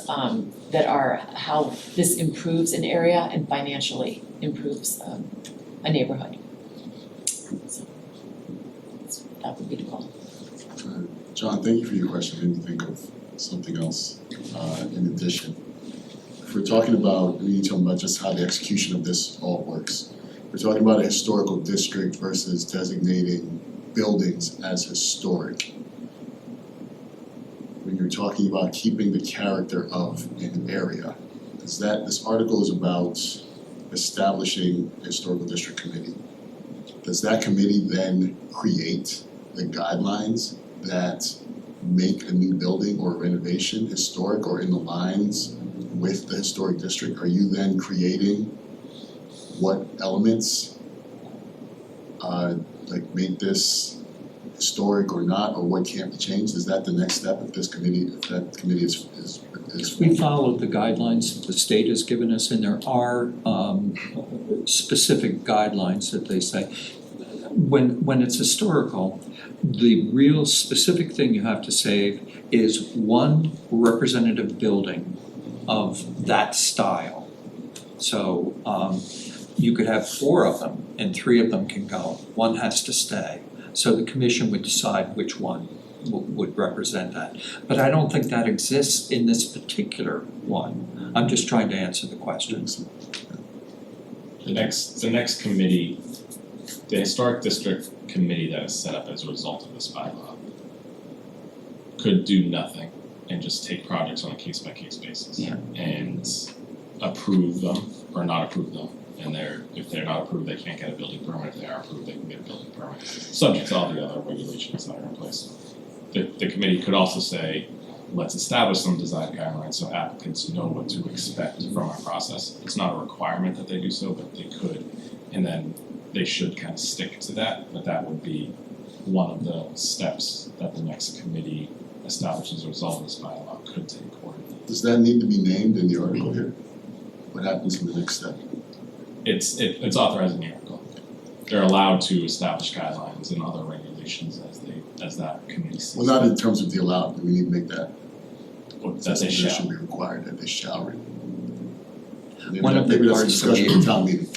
that are how this improves an area and financially improves, a neighborhood. So, that would be the goal. John, thank you for your question, made me think of something else in addition. If we're talking about, we need to talk about just how the execution of this all works. We're talking about a historical district versus designating buildings as historic. When you're talking about keeping the character of an area, this article is about establishing a historical district committee. Does that committee then create the guidelines that make a new building or renovation historic or in the lines with the historic district? Are you then creating what elements make this historic or not, or what can't be changed? Is that the next step if that committee is we followed the guidelines that the state has given us, and there are specific guidelines that they say. When it's historical, the real specific thing you have to save is one representative building of that style. So you could have 4 of them and 3 of them can go, one has to stay. So the commission would decide which one would represent that. But I don't think that exists in this particular one. I'm just trying to answer the questions. The next committee, the historic district committee that is set up as a result of this bylaw could do nothing and just take projects on a case by case basis. Yeah. And approve them or not approve them. And if they're not approved, they can't get a building permit. If they are approved, they can get a building permit, subject to all the other regulations that are in place. The committee could also say, let's establish some design guidelines so applicants know what to expect from our process. It's not a requirement that they do so, but they could, and then they should kind of stick to that, but that would be one of the steps that the next committee establishes as a result of this bylaw could take forward. Does that need to be named in the article here? What happens in the next step? It's authorized in the article. They're allowed to establish guidelines and other regulations as as that committee sees. Well, not in terms of the allowed, we need to make that, That they shall. should be required, that they shall. Maybe One of the maybe that's a parts that discussion we- at town meeting.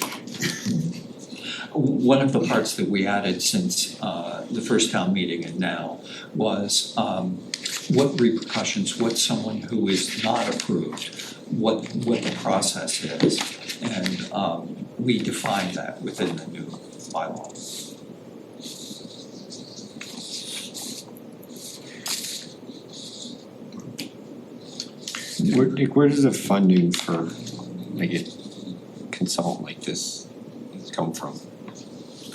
One of the parts that we added since the first town meeting and now was what repercussions, what someone who is not approved, what the process is. And we define that within the new bylaw. Where does the funding for like a consultant like this come from?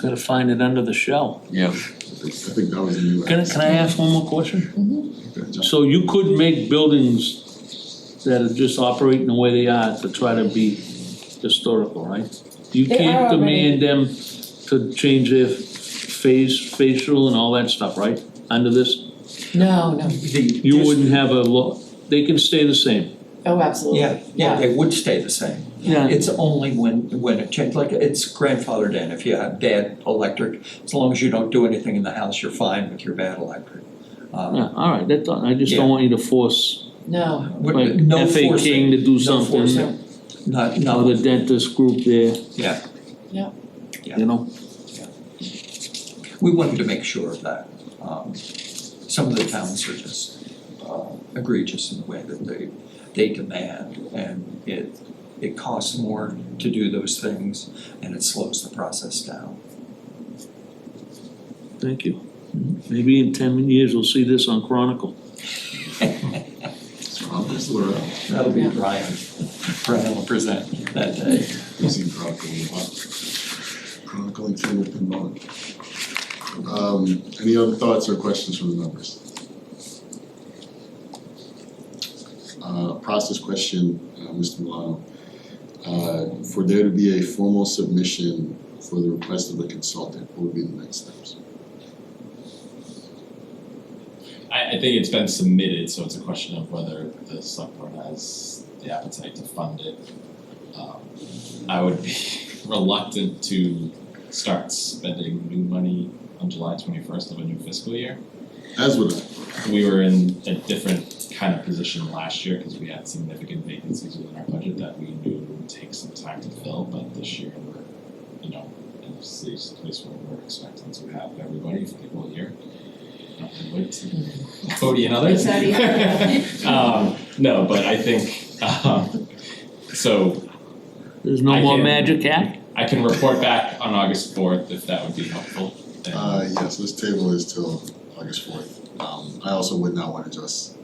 Gotta find it under the shell. Yeah. I think that was a new. Can I ask one more question? Okay, John. So you could make buildings that are just operating the way they are to try to be historical, right? You They can't are already. demand them to change their facial and all that stuff, right? Under this, No, you wouldn't have a law, they can stay the same. oh, absolutely. Yeah, they would stay the same. Yeah. It's only when it changed, like it's grandfathered in, if you have bad electric, as long as you don't do anything in the house, you're fine with your bad electric. Yeah, all right, that's, I just Yeah. don't want you to force, No, like No F.A. forcing. King to do No something, forcing. Not, or no, the dentist group there, yeah, you know? we wanted to make sure of that. Some of the towns are just egregious in the way that they demand, and it costs more to do those things, and it slows the process down. Thank you. Maybe in 10 years, we'll see this on Chronicle. That'll be Brian. Brian will present that day. Using chronicling thing with the moment. Any other thoughts or questions from the members? Process question, Mr. Milano. For there to be a formal submission for the request of the consultant, what would be the next steps? I think it's been submitted, so it's a question of whether the select board has the appetite to fund it. I would be reluctant to start spending new money on July 21st of a new fiscal year. As would I. We were in a different kind of position last year because we had significant vacancies within our budget that we knew would take some time to fill, but this year we're, in a place where we're expecting to have everybody for the whole year. Cody and others. No, but I think, so There's no I more can- magic hat? I can report back on August 4th if that would be helpful. Yes, this table is till August 4th. I also would not want to just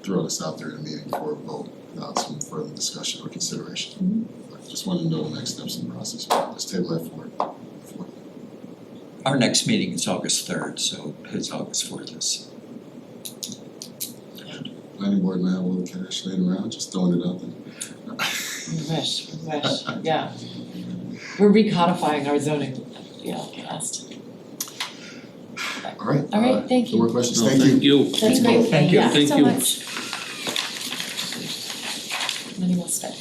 throw this out there in a meeting for a vote without some further discussion or consideration. I just wanted to know the next steps in the process. Let's table that for. Our next meeting is August 3rd, so his August 4th is. Planning board may have a little cash laying around, just throwing it out there. we wish, yeah. We're recodifying our zoning, cast. Alright. All right, thank No more you. questions, No, thank you. That's great, Thank you. yeah, Thank so you. much. Money well spent.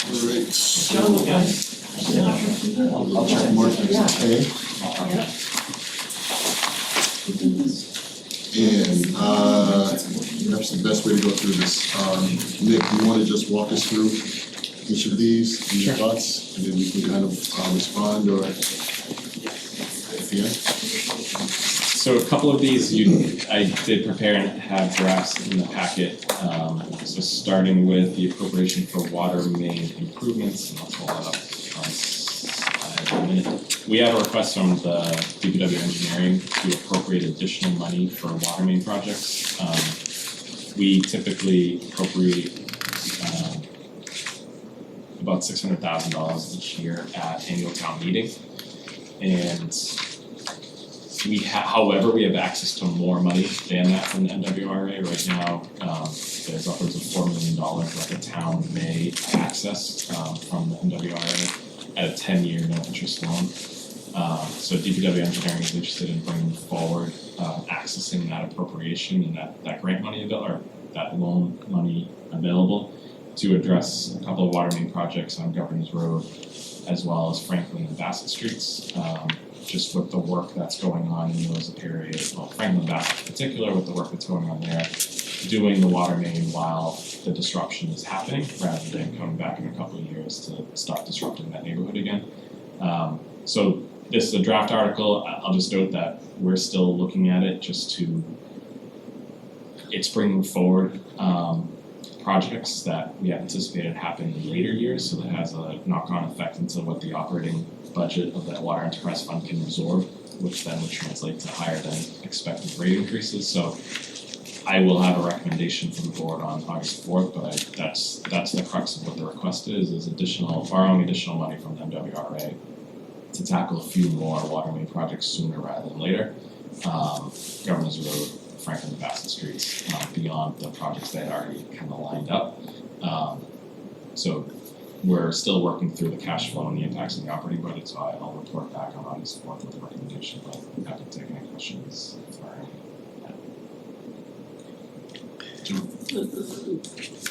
Alright. I'll check mark this, okay? And perhaps the best way to go through this, Nick, you wanna just walk us through each of these, and your thoughts, and then we can kind of respond or at the end? So a couple of these I did prepare and have drafts in the packet. So starting with the appropriation for water main improvements, and I'll pull that up on slide in a minute. We have a request from the DPW engineering to appropriate additional money for water main projects. We typically appropriate about $600,000 each year at annual town meeting. And however, we have access to more money than that from the NWRA right now. There's upwards of $4 million that the town may access from the NWRA at a 10-year no interest loan. So DPW engineering is interested in bringing forward accessing that appropriation and that grant money or that loan money available. to address a couple of water main projects on Governor's Road as well as Franklin and Bassett Streets. Just with the work that's going on in those areas, well, Franklin and Bassett in particular, with the work that's going on there, doing the water main while the disruption is happening, rather than coming back in a couple of years to start disrupting that neighborhood again. So this is a draft article. I'll just note that we're still looking at it it's bringing forward projects that we have anticipated happen in later years, so that has a knock-on effect into what the operating budget of that water enterprise fund can absorb, which then would translate to higher than expected rate increases. So I will have a recommendation from the board on August 4th, but that's the crux of what the request is borrowing additional money from the MWRA to tackle a few more water main projects sooner rather than later. Governor's Road, Franklin and Bassett Streets, beyond the projects they had already kind of lined up. So we're still working through the cash flow and the impacts on the operating budget, so I'll report back on August 4th with a recommendation, but I'm happy to take any questions for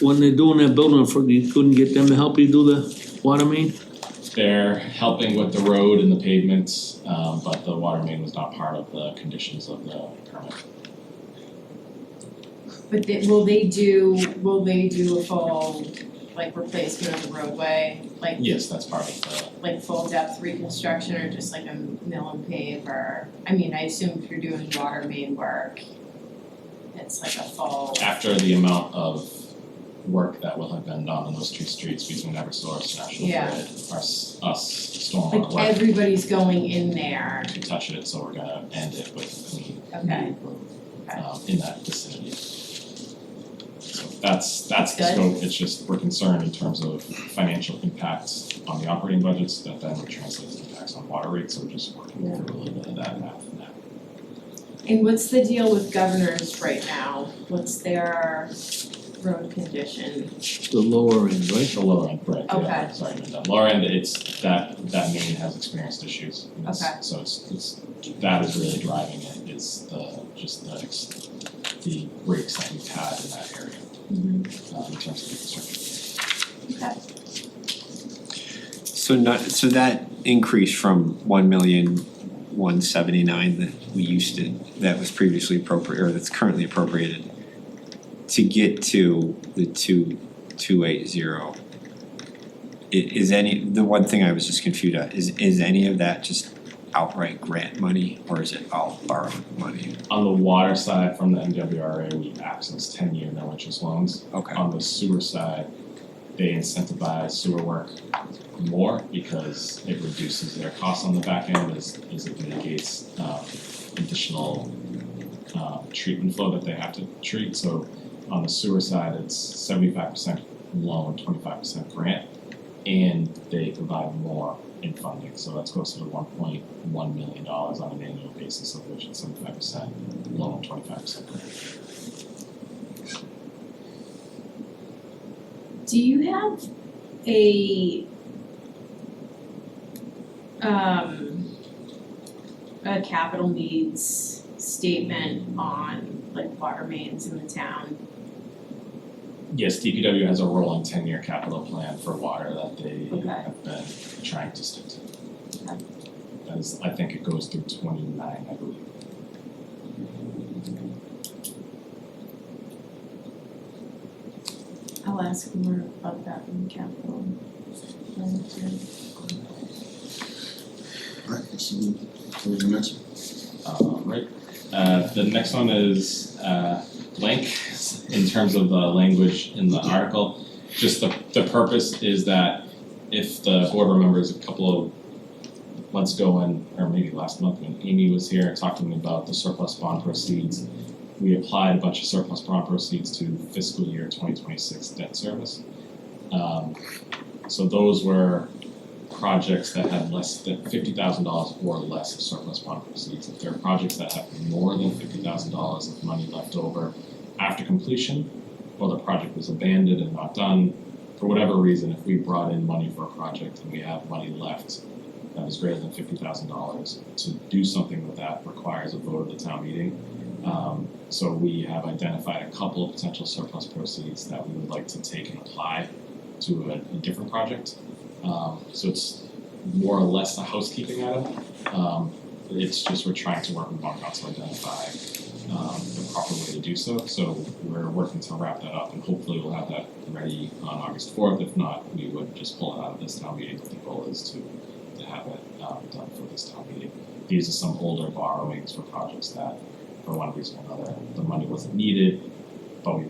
When they're doing that building, you couldn't get them to help you do the water main? They're helping with the road and the pavements, but the water main was not part of the conditions of the permit. But will they do a full, like, replacement of the roadway, like, Yes, that's part of the, like full depth reconstruction, or just like a mill and pave, or, I mean, I assume if you're doing water main work, it's like a full. after the amount of work that will have been done on those two streets between Eversource, National Yeah. Grid, us stormwater Like work, everybody's going in there, to touch it, so we're gonna end it with a clean okay, in that vicinity. So that's the Good. scope, it's just we're concerned in terms of financial impacts on the operating budgets that then would translate to impacts on water rates, so we're just working through a little bit of that math now. and what's the deal with Governors right now, what's their road condition? The lower end, right? The lower end, right, Okay. yeah, sorry, the lower end, it's that main has experienced issues. And it's- Okay. So it's that is really driving it, it's the breaks that we've had in that area. In terms of infrastructure. Okay. So that increase from 1,179,000 that we used to, that was previously appropriate, or that's currently appropriated, to get to the 2,280. Is the one thing I was just confused at, is any of that just outright grant money, or is it all borrowed money? On the water side, from the MWRA, we access 10-year no interest loans. Okay. On the sewer side, they incentivize sewer work more because it reduces their costs on the back end as it mitigates additional treatment flow that they have to treat. So on the sewer side, it's 75% loan, 25% grant, and they provide more in funding, so that's closer to $1.1 million on an annual basis, of which it's 75% loan, 25% grant. Do you have a capital needs statement on like water mains in the town? Yes, DPW has a rolling 10-year capital plan for water that they Okay. have been trying to stick to. Okay. That is, I think it goes through 29, I believe. I'll ask more about that in capital. plan too. Alright, so move to the next one. Right, the next one is blank in terms of the language in the article. Just the purpose is that if the board remembers a couple of months ago or maybe last month when Amy was here talking about the surplus bond proceeds, we applied a bunch of surplus bond proceeds to fiscal year 2026 debt service. So those were projects that had less than $50,000 or less of surplus bond proceeds. If there are projects that have more than $50,000 of money left over after completion, or the project was abandoned and not done, for whatever reason, if we brought in money for a project and we have money left that is greater than $50,000, to do something with that requires a vote of the town meeting. So we have identified a couple of potential surplus proceeds that we would like to take and apply to a different project. So it's more or less a housekeeping item. It's just we're trying to work with Bond Council to identify the proper way to do so. So we're working to wrap that up, and hopefully we'll have that ready on August 4th. If not, we would just pull it out of this town meeting. The goal is to have it done for this town meeting. These are some older borrowings for projects that, for one reason or another, the money wasn't needed, but we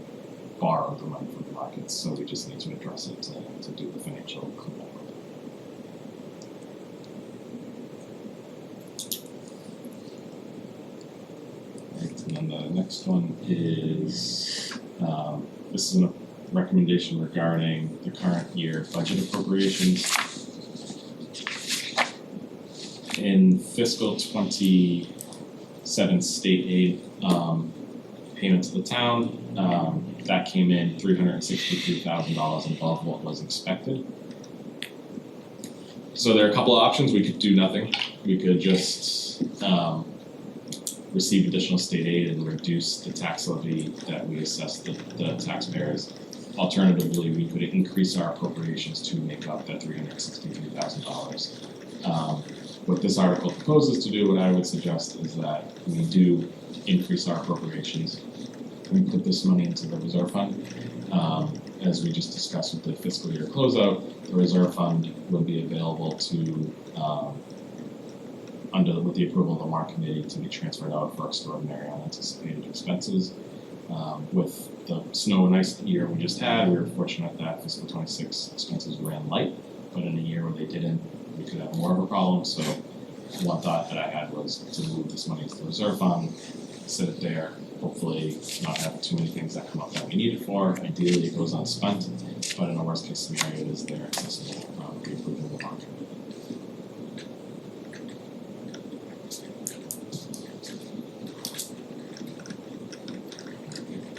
borrowed the money from the markets, so we just need to address it to do the financial cleanup. And then the next one is, this is a recommendation regarding the current year budget appropriations. In fiscal 27 state aid payment to the town, that came in $363,000 above what was expected. So there are a couple of options. We could do nothing. We could just receive additional state aid and reduce the tax levy that we assess the taxpayers. Alternatively, we could increase our appropriations to make up that $363,000. What this article proposes to do, what I would suggest is that we do increase our appropriations. We put this money into the reserve fund. As we just discussed with the fiscal year closeout, the reserve fund will be available to with the approval of the warrant committee to be transferred out for extraordinary unanticipated expenses. With the snow and ice year we just had, we were fortunate that fiscal 26 expenses ran light, but in a year where they didn't, we could have more of a problem. So one thought that I had was to move this money into the reserve fund, sit it there, hopefully not have too many things that come up that we need it for. Ideally, it goes unspent, but in a worst case scenario, it is there accessible with the approval of the warrant committee.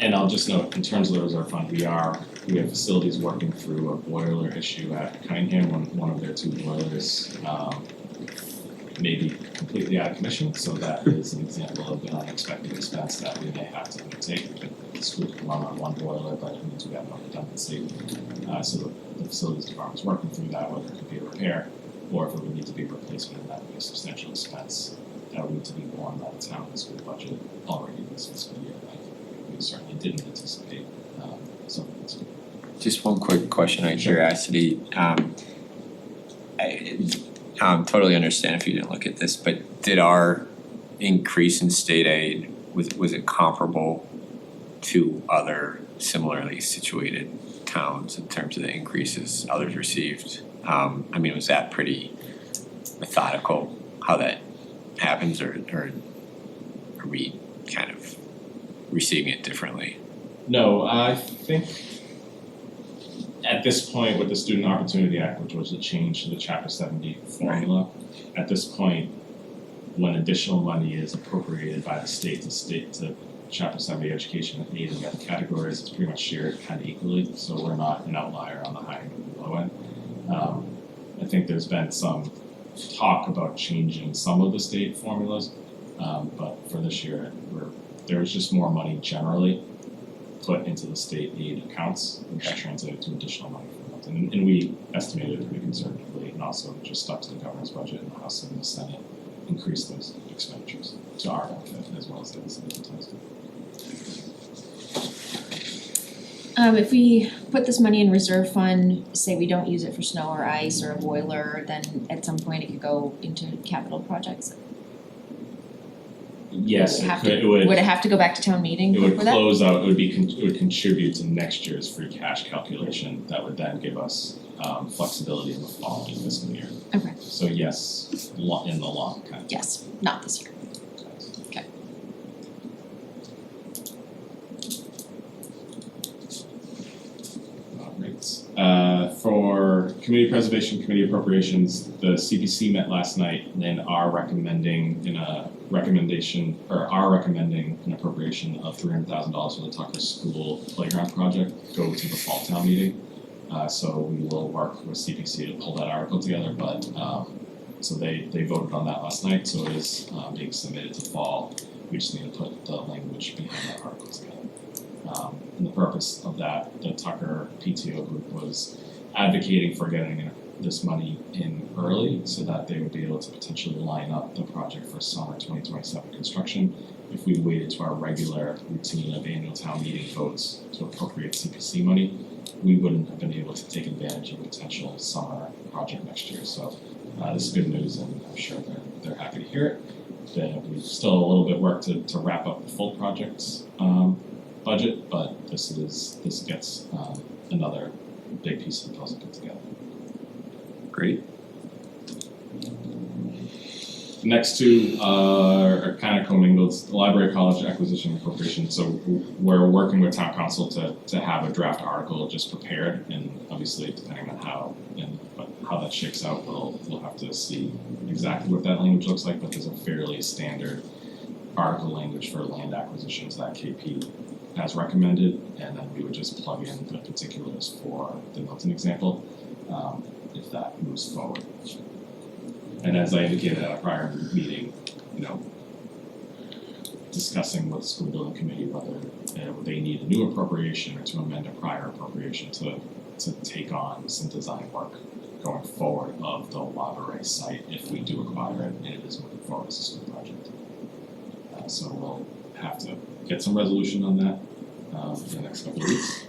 And I'll just note, in terms of the reserve fund, we have facilities working through a boiler issue at Cunningham. One of their two boilers may be completely out of commission, so that is an example of an unexpected expense that we may have to undertake. The school can run on one boiler, but it means we have no redundancy. So the facilities department is working through that, whether it could be a repair or if it would need to be a replacement, and that would be a substantial expense that would need to be borne by the town and school budget already this fiscal year. We certainly didn't anticipate something that's good. Just one quick question out of curiosity. I totally understand if you didn't look at this, but did our increase in state aid, was it comparable to other similarly situated towns in terms of the increases others received? I mean, was that pretty methodical how that happens, or are we kind of receiving it differently? No, I think at this point with the Student Opportunity Act, which was a change to the Chapter 70 formula, at this point, when additional money is appropriated by the state to Chapter 70 education aid in the other categories, it's pretty much shared kind of equally, so we're not an outlier on the high end or the low end. I think there's been some talk about changing some of the state formulas, but for this year, there was just more money generally put into the state aid accounts, which translated to additional money from Milton. And we estimated it pretty conservatively, and also just stuck to the governor's budget in the House and the Senate, increased those expenditures to our benefit as well as the city of Townsend. If we put this money in reserve fund, say we don't use it for snow or ice or a boiler, then at some point it could go into capital projects. Yes, Would it have to go back to town meeting it would for that? close out, it would contribute to next year's free cash calculation that would then give us flexibility in the following fiscal year. Okay. So yes, in the long kind of. Yes, not this year. For Community Preservation Committee Appropriations, the CPC met last night and are recommending an appropriation of $300,000 for the Tucker School Playground Project go to the fall town meeting. So we will work with CPC to pull that article together, but so they voted on that last night, so it is being submitted to fall. we just need to put the language behind that article together. And the purpose of that, the Tucker PTO group was advocating for getting this money in early so that they would be able to potentially line up the project for summer 2027 construction. If we waited to our regular routine of annual town meeting votes to appropriate CPC money, we wouldn't have been able to take advantage of a potential summer project next year. So this is good news, and I'm sure they're happy to hear it. We've still a little bit of work to wrap up the full project's budget, but this gets another big piece of the puzzle put together. Great. Next two are kind of commingled. The Laboure College acquisition and appropriation. So we're working with town council to have a draft article just prepared, and obviously depending on how that shakes out, we'll have to see exactly what that language looks like. But there's a fairly standard article language for land acquisitions that KP has recommended, and then we would just plug in the particulars for the Milton example if that moves forward. And as I indicated at a prior meeting, discussing with the school building committee whether they need a new appropriation or to amend a prior appropriation to take on some design work going forward of the Laboure site if we do acquire it and it is moving forward as a school project. So we'll have to get some resolution on that in the next couple of weeks.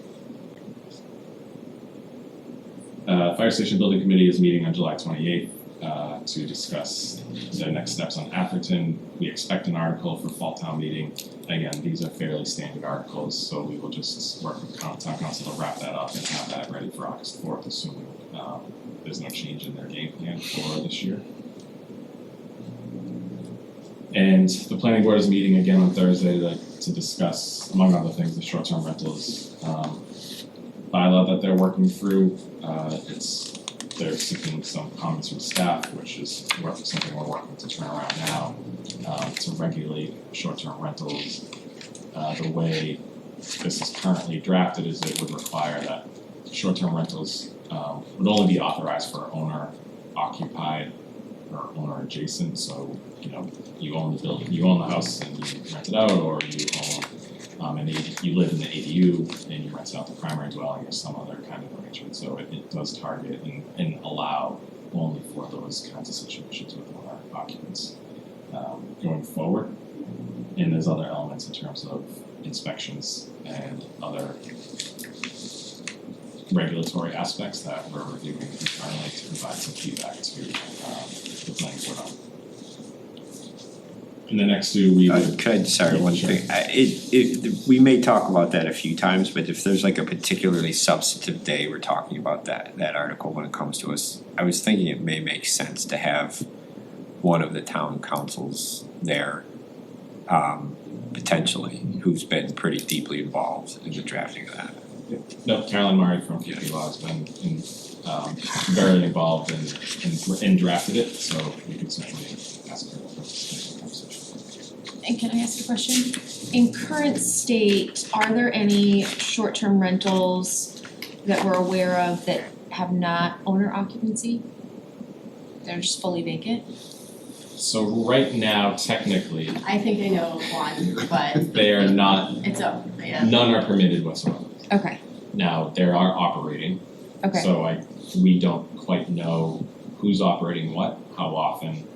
Fire Station Building Committee is meeting on July 28th. To discuss the next steps on Atherton. We expect an article for fall town meeting. Again, these are fairly standard articles, so we will just work with town council to wrap that up and have that ready for August 4th, assuming there's no change in their game plan for this year. And the planning board is meeting again on Thursday to discuss, among other things, the short-term rentals bylaw that they're working through. They're seeking some comments from staff, which is something we're working to turn around now, to regulate short-term rentals. The way this is currently drafted is it would require that short-term rentals would only be authorized for owner-occupied or owner-adjacent. So, you own the building, you own the house and you rent it out, or you own you live in the ADU and you rent out the primary dwelling or some other kind of arrangement. So it does target and allow only for those kinds of situations with owner occupants going forward. And there's other elements in terms of inspections and other regulatory aspects that we're reviewing internally to provide some feedback to the planning board on. And the next two we would. One thing, we may talk about that a few times, but if there's like a particularly substantive day we're talking about that article when it comes to us, I was thinking it may make sense to have one of the town councils there, potentially, who's been pretty deeply involved in the drafting of that. No, Carolyn Murray from PP Law has been very involved and drafted it, so we could certainly ask her to participate in the conversation. And can I ask a question? In current state, are there any short-term rentals that we're aware of that have not owner occupancy? They're just fully vacant? So right now, technically, I think I know of one, but they are not, none are permitted whatsoever. Okay, Now, there are operating, okay. so we don't quite know who's operating what, how often.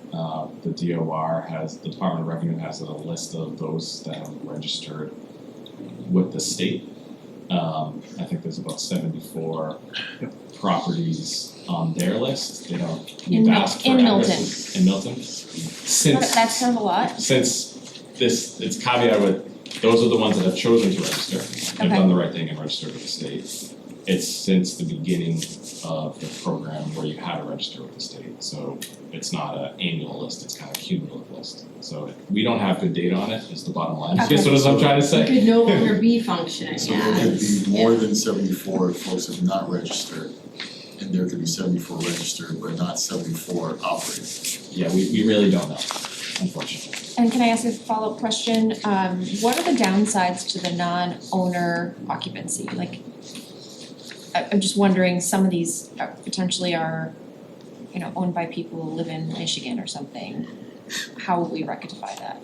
The DOR the Department of Revenue has a list of those that have registered with the state. I think there's about 74 properties on their list. They don't, we've asked for addresses in Milton. That's kind of a lot. Since it's caveat with, those are the ones that have chosen to register, have done the right thing and registered with the state. It's since the beginning of the program where you had to register with the state, so it's not an annual list, it's kind of a cumulative list. So we don't have good data on it, is the bottom line, I guess what I'm trying to say. It could no longer be functioning, So there could be more than 74 folks have not registered, and there could be 74 registered, but not 74 operating. Yeah, we really don't know, unfortunately. And can I ask a follow-up question? What are the downsides to the non-owner occupancy? Like, I'm just wondering, some of these potentially are, owned by people who live in Michigan or something. How will we rectify that?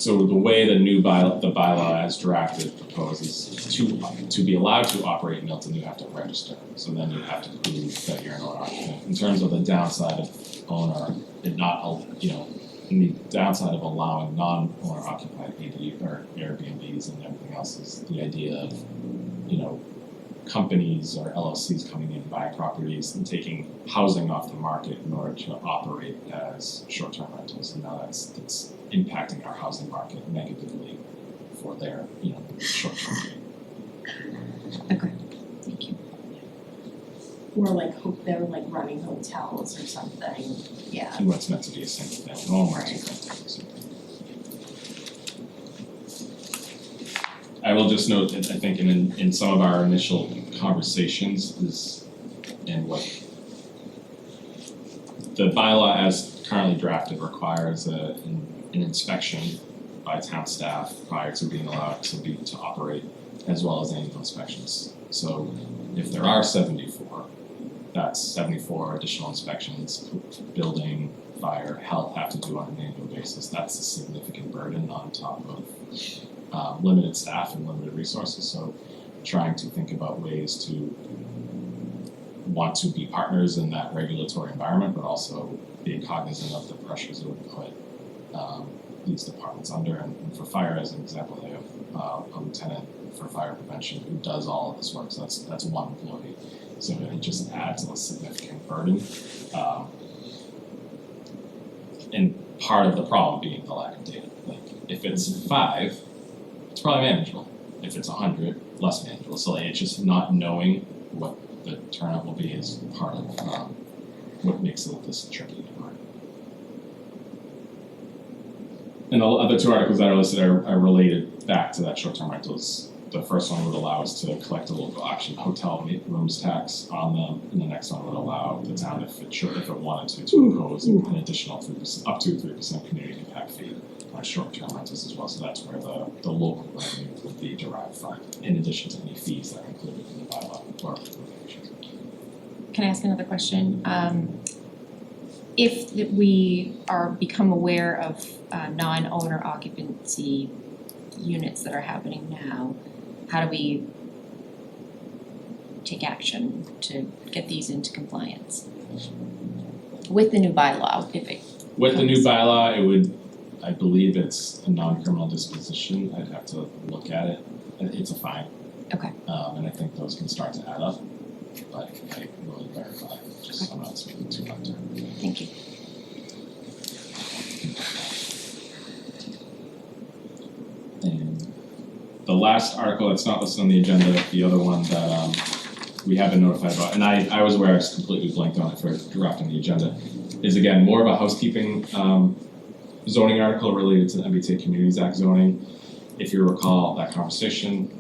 so the way the bylaw as drafted proposes to be allowed to operate in Milton, you have to register. So then you have to prove that you're an owner occupant. In terms of the downside of owner, and not, the downside of allowing non-owner occupied AD or Airbnbs and everything else is the idea of, companies or LLCs coming in, buying properties and taking housing off the market in order to operate as short-term rentals, and now that's impacting our housing market negatively for their, short-term. Okay, thank you. Or they're like running hotels or something, yeah. And what's meant to be a single family home or two-family. I will just note that I think in some of our initial conversations is, and what the bylaw as currently drafted requires an inspection by town staff prior to being allowed to operate, as well as annual inspections. So if there are 74, that's 74 additional inspections, building, fire, health have to do on an annual basis. That's a significant burden on top of limited staff and limited resources. So trying to think about ways to want to be partners in that regulatory environment, but also being cognizant of the pressures it would put these departments under. And for fire, as an example, they have a lieutenant for fire prevention who does all of this work. So that's one employee. So it just adds a significant burden. And part of the problem being the lack of data. Like if it's 5, it's probably manageable. If it's 100, less manageable. So it's just not knowing what the turnout will be is part of what makes it this tricky. And the other 2 articles that are listed are related back to that short-term rentals. The first one would allow us to collect a local auction hotel rooms tax on them, and the next one would allow the town, if it wanted to impose an additional 3%, up to 3% community impact fee on short-term rentals as well. So that's where the local revenue would be derived from, in addition to any fees that are included in the bylaw or regulations. Can I ask another question? If we become aware of non-owner occupancy units that are happening now, how do we take action to get these into compliance? With the new bylaw, if it With the new bylaw, it would, I believe it's a non-criminal disposition. I'd have to look at it. It's a fine. Okay. And I think those can start to add up, but I will verify, just so I'm not speaking too much. Thank you. And the last article that's not listed on the agenda, the other one that we have been notified about, and I was aware I just completely blanked on it for drafting the agenda, is again more of a housekeeping zoning article related to the MBTA Communities Act zoning. If you recall that conversation,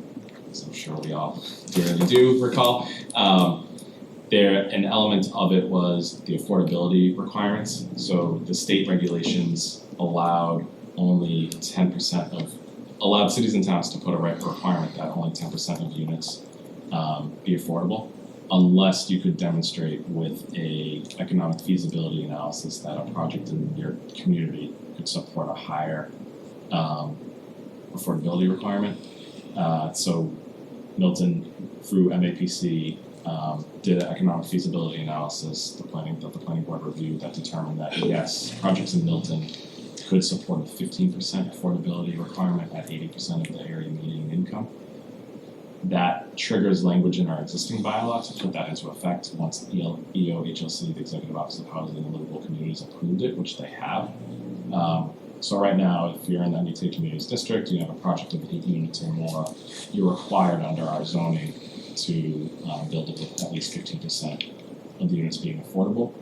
as I'm sure we all dearly do recall, an element of it was the affordability requirements. So the state regulations allowed only 10% allowed cities and towns to put a requirement that only 10% of units be affordable, unless you could demonstrate with a economic feasibility analysis that a project in your community could support a higher affordability requirement. So Milton, through MAPC, did an economic feasibility analysis, the planning board reviewed, that determined that yes, projects in Milton could support a 15% affordability requirement at 80% of the area median income. That triggers language in our existing bylaw to put that into effect once EOHLC, the Executive Office of Housing and Livable Communities, approved it, which they have. So right now, if you're in the MBTA Communities District, you have a project of 8 units or more, you're required under our zoning to build it with at least 15% of the units being affordable.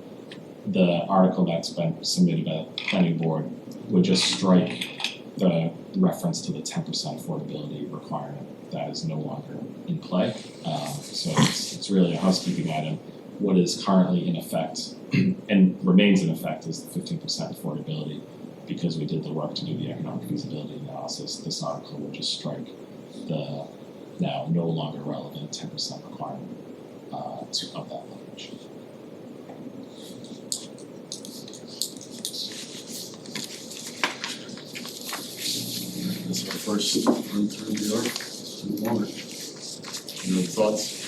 The article that's been submitted by the planning board would just strike the reference to the 10% affordability requirement. That is no longer in play. So it's really a housekeeping item. What is currently in effect and remains in effect is the 15% affordability. Because we did the work to do the economic feasibility analysis, this article would just strike the now no longer relevant 10% requirement of that language. turn the arc to the warrant. Any other thoughts?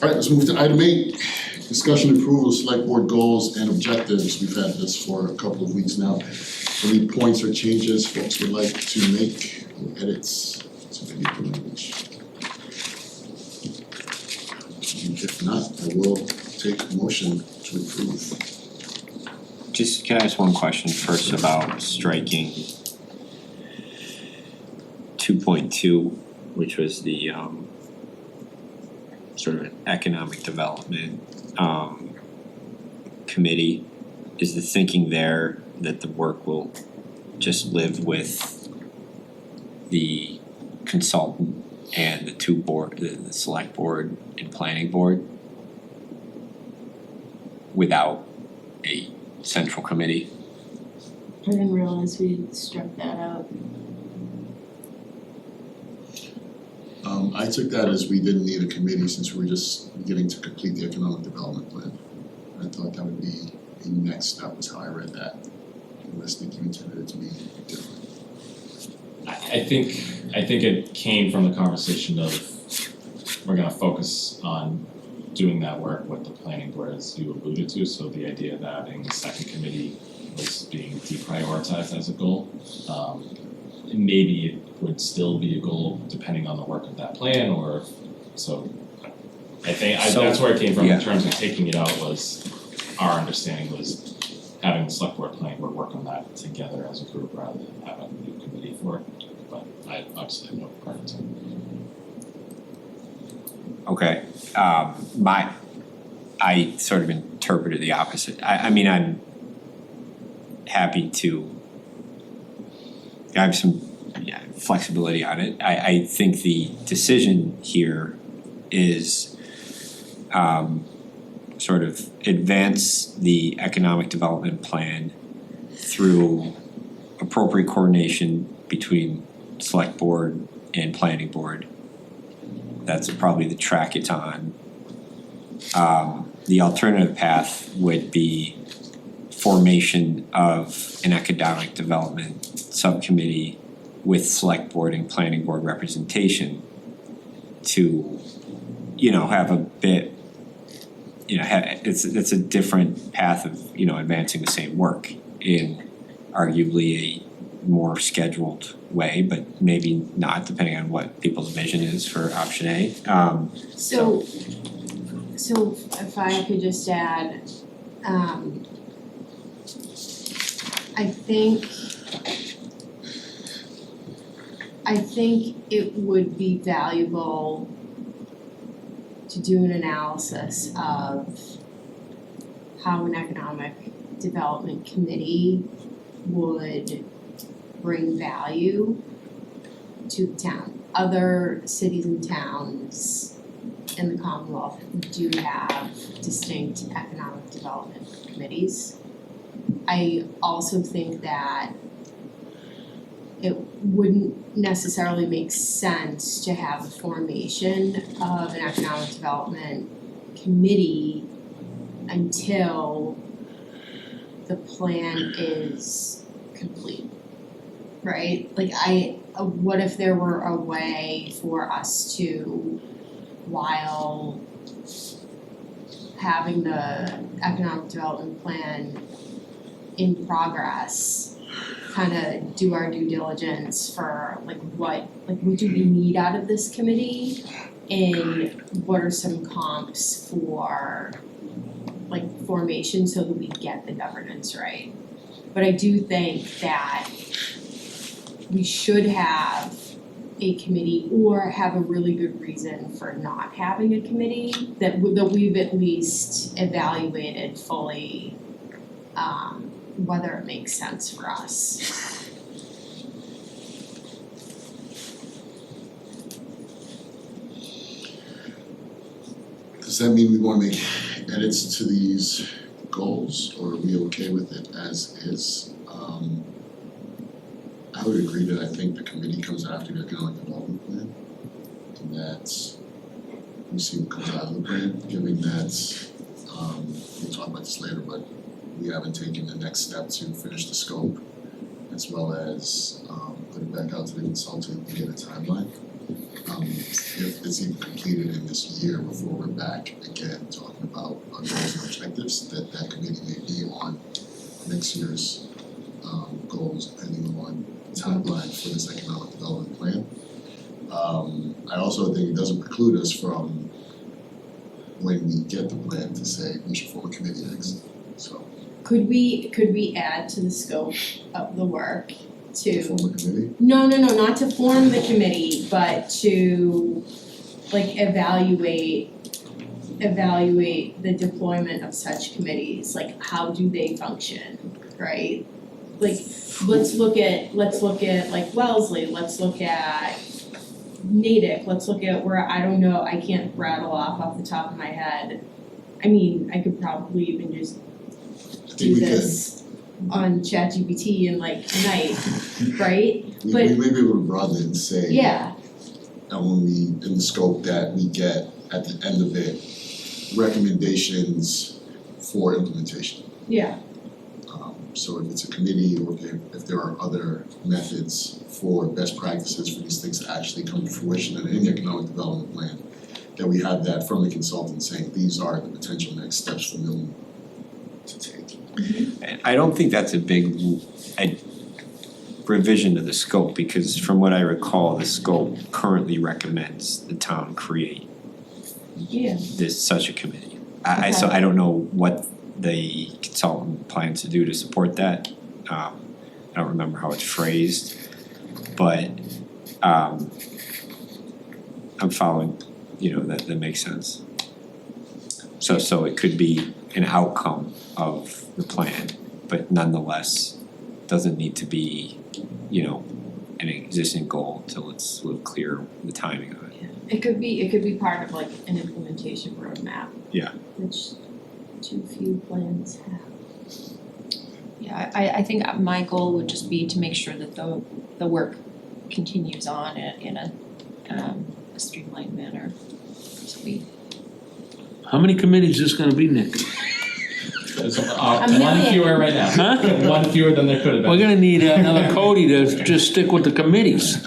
All right, let's move to item 8. Discussion and approval of select board goals and objectives. We've had this for a couple of weeks now. Any points or changes folks would like to make, or edits to any of the language? If not, I will take a motion to approve. Just, can I ask one question first about striking 2.2, which was the sort of economic development committee? Is the thinking there that the work will just live with the consultant and the two board, the select board and planning board, without a central committee? I didn't realize we struck that out. I took that as we didn't need a committee since we were just beginning to complete the economic development plan. I thought that would be a next step, was how I read that. Unless Nick, you intended it to be different. I think it came from the conversation of we're gonna focus on doing that work with the planning board, as you alluded to, so the idea that having the second committee was being deprioritized as a goal. Maybe it would still be a goal depending on the work of that plan, or so I think that's where it came from in terms of taking it out. Was our understanding was having the select board, planning board work on that together as a group rather than having a new committee for it, but I obviously have no preference. Okay, I sort of interpreted the opposite. I mean, I'm happy to have some flexibility on it. I think the decision here is sort of advance the economic development plan through appropriate coordination between select board and planning board. That's probably the track it's on. The alternative path would be formation of an economic development subcommittee with select board and planning board representation to, have a bit, it's a different path of, advancing the same work in arguably a more scheduled way, but maybe not, depending on what people's vision is for option A. So if I could just add, I think it would be valuable to do an analysis of how an economic development committee would bring value to the town. Other cities and towns in the Commonwealth do have distinct economic development committees. I also think that it wouldn't necessarily make sense to have a formation of an economic development committee until the plan is complete, right? Like what if there were a way for us to, while having the economic development plan in progress, kind of do our due diligence for what do we need out of this committee, and what are some comps for formation so that we get the governance right. But I do think that we should have a committee or have a really good reason for not having a committee that we've at least evaluated fully whether it makes sense for us. Does that mean we wanna make edits to these goals, or are we okay with it as is? I would agree that I think the committee comes after the economic development plan. And that's, we see what comes out of the plan, given that, we'll talk about this later, but we haven't taken the next step to finish the scope, as well as put it back out to the consultant and get a timeline. If it's even completed in this year before we're back again talking about our goals and objectives, that committee may be on next year's goals depending on the timeline for this economic development plan. I also think it doesn't preclude us from, when we get the plan, to say we should form a committee next, so. Could we add to the scope of the work to? Form a committee? No, not to form the committee, but to like evaluate the deployment of such committees, like how do they function, right? Like, let's look at like Wellesley, let's look at Natick, let's look at where, I don't know, I can't rattle off the top of my head. I mean, I could probably even just do this on ChatGPT in like a night, right? We But- may be able to broaden it and say. Yeah, And when we, in the scope that we get at the end of it, recommendations for implementation. yeah, So if it's a committee, or if there are other methods for best practices for these things to actually come to fruition in any economic development plan, that we have that from the consultant saying, these are the potential next steps for Milton to take. And I don't think that's a big revision to the scope, because from what I recall, the scope currently recommends the town create yeah. such a committee. So I don't know what the consultant plans to do to support that. I don't remember how it's phrased, but I'm following, that makes sense. So it could be an outcome of the plan, but nonetheless, doesn't need to be, an existing goal until it's a little clear the timing of it. It could be part of like an implementation roadmap. Yeah. Which too few plans have. Yeah, I think my goal would just be to make sure that the work continues on in a streamlined manner. So How many committees is this gonna be, Nick? There's A one million. fewer right now. Huh? One fewer than there could have been. We're gonna need another Cody to just stick with the committees.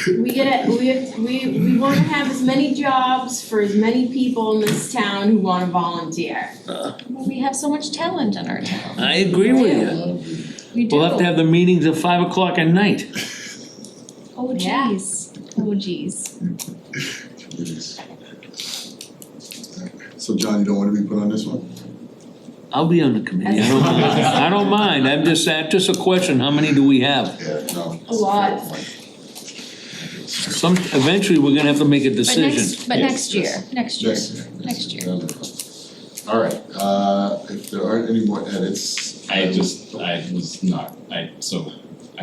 We wanna have as many jobs for as many people in this town who wanna volunteer. we have so much talent in our town. I agree with you. We do. We'll have to have the meetings at 5 o'clock at night. Oh Yeah. geez. Oh geez. Committees. So John, you don't want to be put on this one? I'll be on the committee, I don't mind. I don't mind, that's just a question, how many do we have? Yeah, no. A lot. Eventually, we're gonna have to make a decision. But Yes, next year. Yes. Next year. All right, if there aren't any more edits. I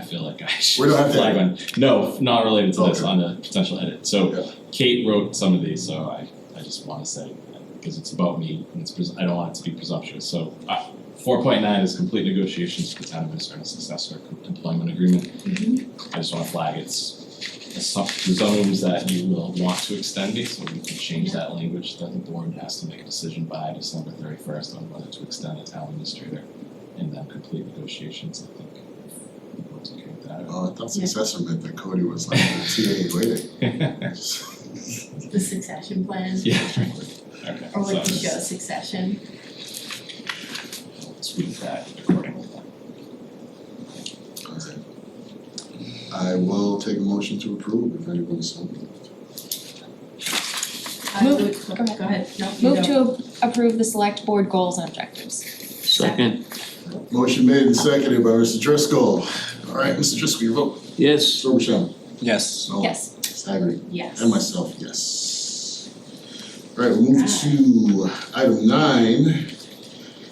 feel like I should We don't have to flag edit. one. No, not related to this, Okay. on the potential edit. Yeah. So Kate wrote some of these, so I just wanna say, because it's about me, and I don't want it to be presumptuous, so 4.9 is complete negotiations with the town administrator successor employment agreement. I just wanna flag it's zones that you will want to extend these, so we can change that language, that the board has to make a decision by December 31st on whether to extend the town administrator and then complete negotiations, I think. If the board's okay with that. Oh, I thought successor meant that Cody was like the TA waiting. The succession plan, Yeah, okay, or like the so show Succession. tweak that accordingly then. Alright. I will take a motion to approve if anybody's so moved. Go ahead, no, you Move go. to approve the select board goals and objectives. Second, Motion made and seconded by Mr. Driscoll. Alright, Mr. Driscoll, your vote. yes, Mr. Robichaud. Yes. No. Yes. Sagri. Yes. And myself, yes. Alright, we'll move to item 9.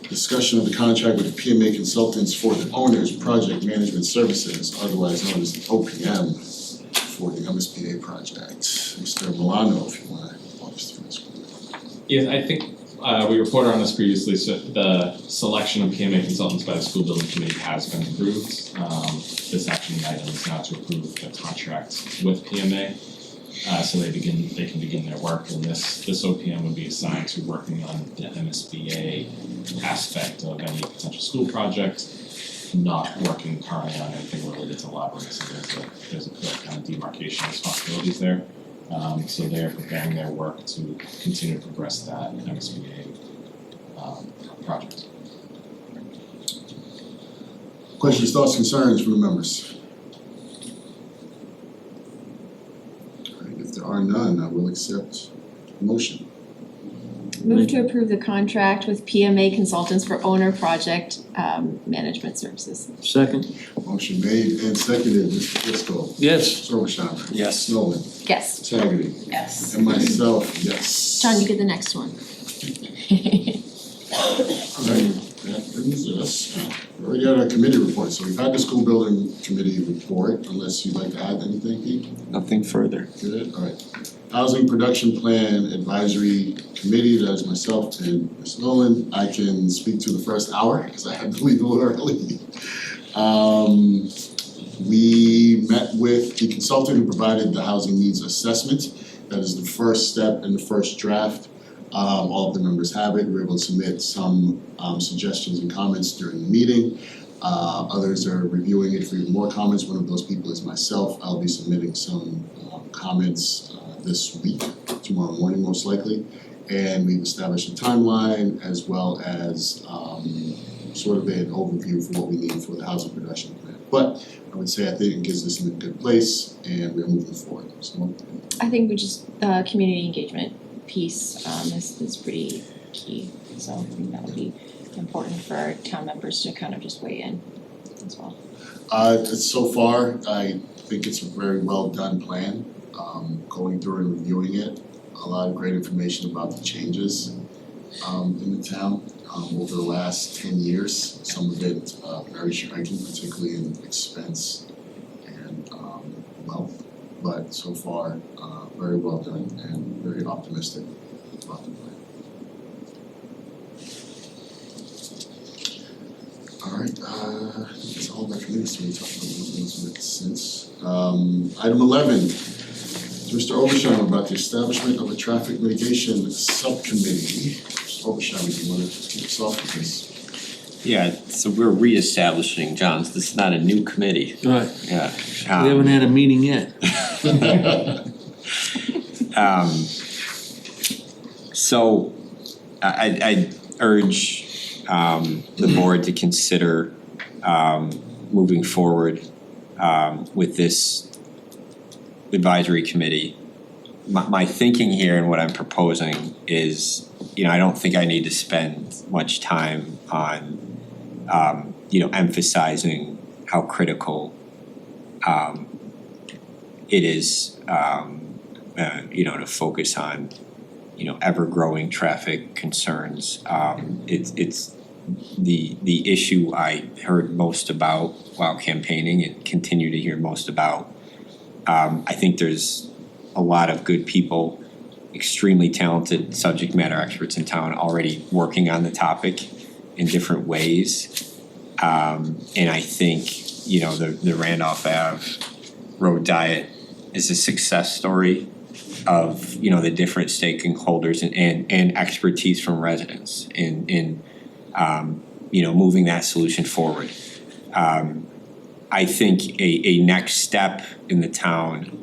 Discussion of the contract with the PMA Consultants for the Owner's Project Management Services, otherwise known as the OPM, for the MSBA project. Mr. Milano, if you wanna walk us through this. Yeah, I think we reported on this previously, so the selection of PMA consultants by the school building committee has been approved. This action item is now to approve the contract with PMA. so they can begin their work, and this OPM would be assigned to working on the MSBA aspect of any potential school project, not working currently on anything related to Laboure, so there's a clear kind of demarcation of responsibilities there. So they're preparing their work to continue to progress that MSBA project. Questions, thoughts, concerns from the members? All right, if there are none, I will accept a motion. Move to approve the contract with PMA Consultants for owner project management services. Second, Motion made and seconded, Mr. Fiscal, yes. Mr. Robosham, Yes. Nolan, Yes. Taggedy, Yes. and myself, yes. John, you get the next one. Alright, that brings us, we already got our committee report, so we've had the school building committee report, unless you'd like to add anything, Pete? Nothing further. Good, alright. Housing Production Plan Advisory Committee, that is myself and Ms. Nolan. I can speak to the first hour, because I had to leave a little early. We met with the consultant who provided the housing needs assessment. That is the first step in the first draft. All of the members have it. We were able to submit some suggestions and comments during the meeting. Others are reviewing it for even more comments. One of those people is myself. I'll be submitting some comments this week, tomorrow morning most likely. And we've established a timeline as well as sort of an overview for what we need for the housing production plan. But I would say I think it gives us in a good place and we're moving forward, so. I think we just, community engagement piece is pretty key, so I think that would be important for our town members to kind of just weigh in as well. So far, I think it's a very well done plan, going through and reviewing it, a lot of great information about the changes in the town over the last 10 years. Some of it very striking, particularly in expense and wealth, but so far very well done and very optimistic about the plan. Alright, that's all that for me, so we talked about those minutes since. Item 11, Mr. Oversham about the establishment of a traffic mitigation subcommittee. Mr. Oversham, do you wanna kick us off with this? Yeah, so we're reestablishing, John, this is not a new committee, Right, yeah. we haven't had a meeting yet. So I urge the board to consider moving forward with this advisory committee. My thinking here and what I'm proposing is, I don't think I need to spend much time on emphasizing how critical it is to focus on ever-growing traffic concerns. It's the issue I heard most about while campaigning and continue to hear most about. I think there's a lot of good people, extremely talented subject matter experts in town already working on the topic in different ways. And I think, the Randolph Ave Road Diet is a success story of, the different stakeholders and expertise from residents in moving that solution forward. I think a next step in the town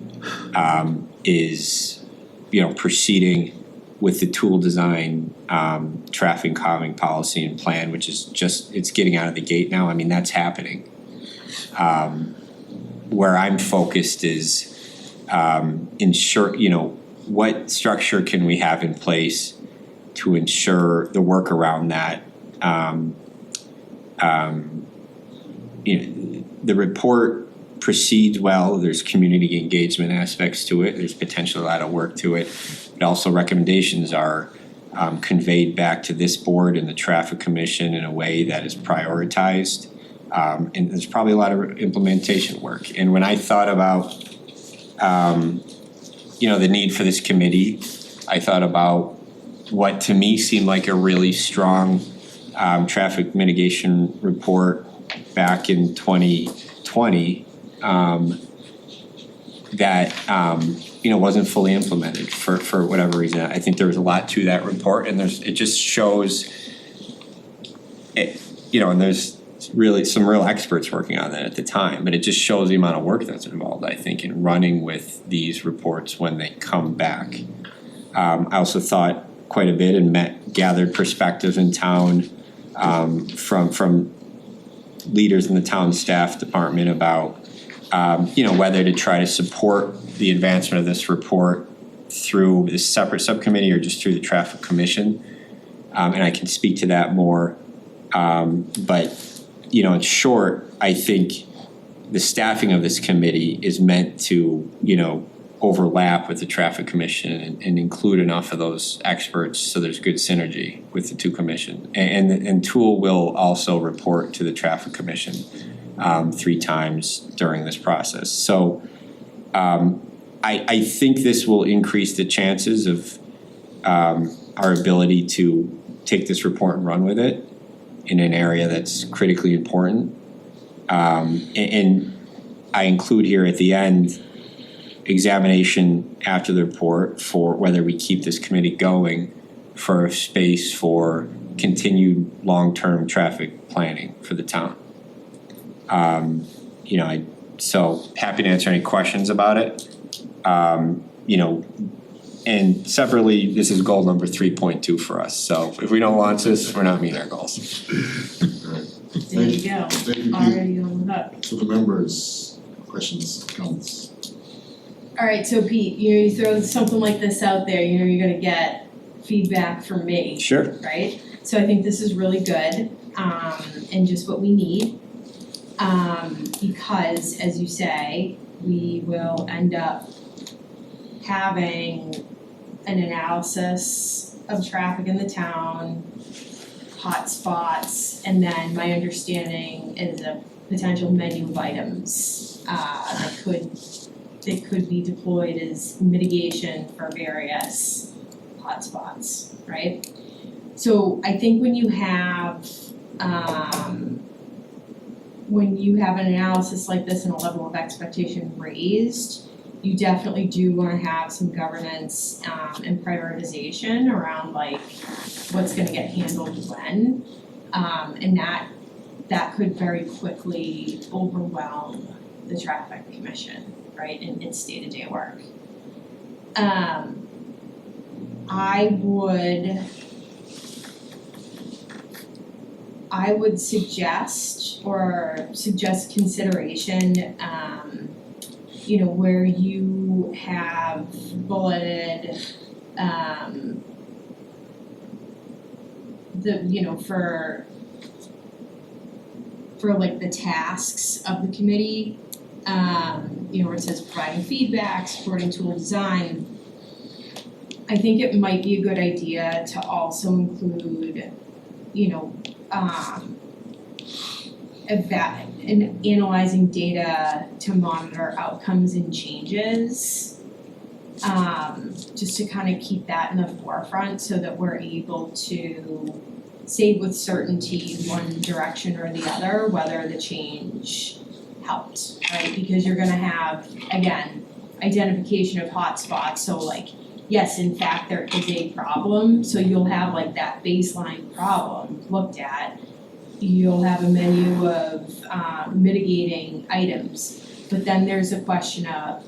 is, proceeding with the tool design, traffic calming policy and plan, which is it's getting out of the gate now. I mean, that's happening. Where I'm focused is ensure, what structure can we have in place to ensure the work around that. The report proceeds well. There's community engagement aspects to it. There's potentially a lot of work to it. But also recommendations are conveyed back to this board and the Traffic Commission in a way that is prioritized. And there's probably a lot of implementation work. And when I thought about, the need for this committee, I thought about what to me seemed like a really strong traffic mitigation report back in 2020. that wasn't fully implemented for whatever reason. I think there was a lot to that report, and it just shows it, and there's really some real experts working on that at the time, but it just shows the amount of work that's involved, I think, in running with these reports when they come back. I also thought quite a bit and gathered perspectives in town from leaders in the town staff department about whether to try to support the advancement of this report through this separate subcommittee or just through the traffic commission. And I can speak to that more. But in short, I think the staffing of this committee is meant to, overlap with the traffic commission and include enough of those experts so there's good synergy with the two commissions. And Tool will also report to the traffic commission 3 times during this process. So I think this will increase the chances of our ability to take this report and run with it in an area that's critically important. And I include here at the end examination after the report for whether we keep this committee going for a space for continued long-term traffic planning for the town. So happy to answer any questions about it. And separately, this is goal number 3.2 for us. So if we don't launch this, we're not meeting our goals. There you go, Thank you, Pete. already on the hook. To the members, questions, comments? Alright, so Pete, you throw something like this out there, you're gonna get feedback from me. Sure. Right? So I think this is really good, and just what we need. Because as you say, we will end up having an analysis of traffic in the town, hot spots, and then my understanding is a potential menu of items that could be deployed as mitigation for various hotspots, right? So I think when you have an analysis like this and a level of expectation raised, you definitely do wanna have some governance and prioritization around like what's gonna get handled when. And that could very quickly overwhelm the traffic commission, right, in its day-to-day work. I would suggest consideration, where you have bulleted, for like the tasks of the committee, where it says providing feedback, supporting tool design. I think it might be a good idea to also include, in analyzing data to monitor outcomes and changes. Just to kind of keep that in the forefront so that we're able to say with certainty one direction or the other, whether the change helped, right? Because you're gonna have, again, identification of hotspots, so like, yes, in fact, there is a problem, so you'll have like that baseline problem looked at. You'll have a menu of mitigating items, but then there's a question of,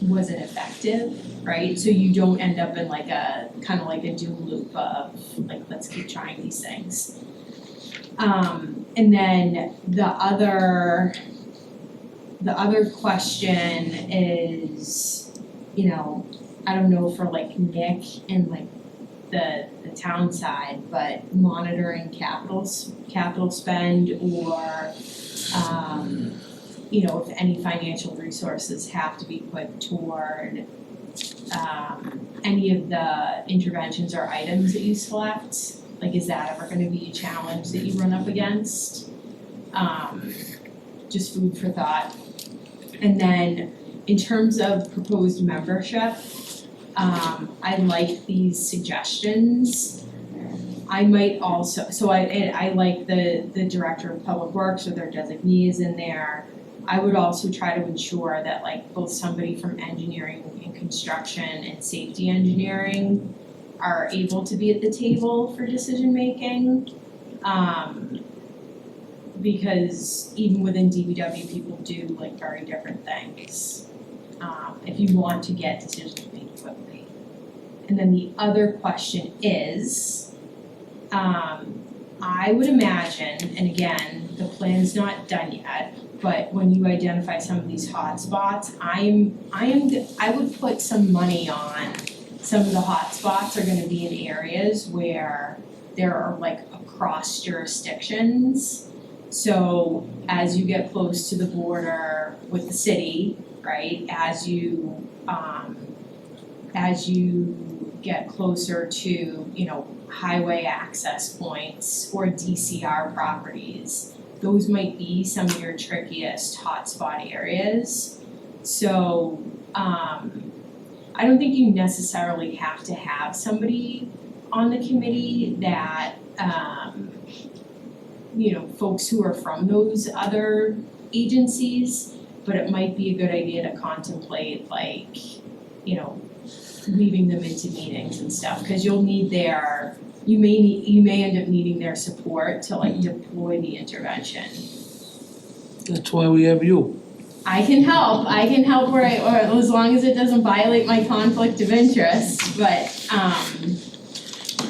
was it effective, right? So you don't end up in like a, kind of like a doom loop of like, let's keep trying these things. And then the other question is, I don't know for like Nick and like the town side, but monitoring capital spend or if any financial resources have to be put toward any of the interventions or items that you select, like is that ever gonna be a challenge that you run up against? Just food for thought. And then in terms of proposed membership, I like these suggestions. I might also, so I like the director of public works or their designee is in there. I would also try to ensure that like both somebody from engineering and construction and safety engineering are able to be at the table for decision making. Because even within DPW, people do like very different things. If you want to get decisions made quickly. And then the other question is, I would imagine, and again, the plan's not done yet, but when you identify some of these hotspots, I would put some money on some of the hotspots are gonna be in areas where there are like across jurisdictions. So as you get close to the border with the city, right, as you get closer to, you know, highway access points or DCR properties, those might be some of your trickiest hotspot areas. So, I don't think you necessarily have to have somebody on the committee that, you know, folks who are from those other agencies, but it might be a good idea to contemplate like, you know, weaving them into meetings and stuff, cause you'll need their, you may end up needing their support to like deploy the intervention. That's why we have you. I can help where or as long as it doesn't violate my conflict of interest, but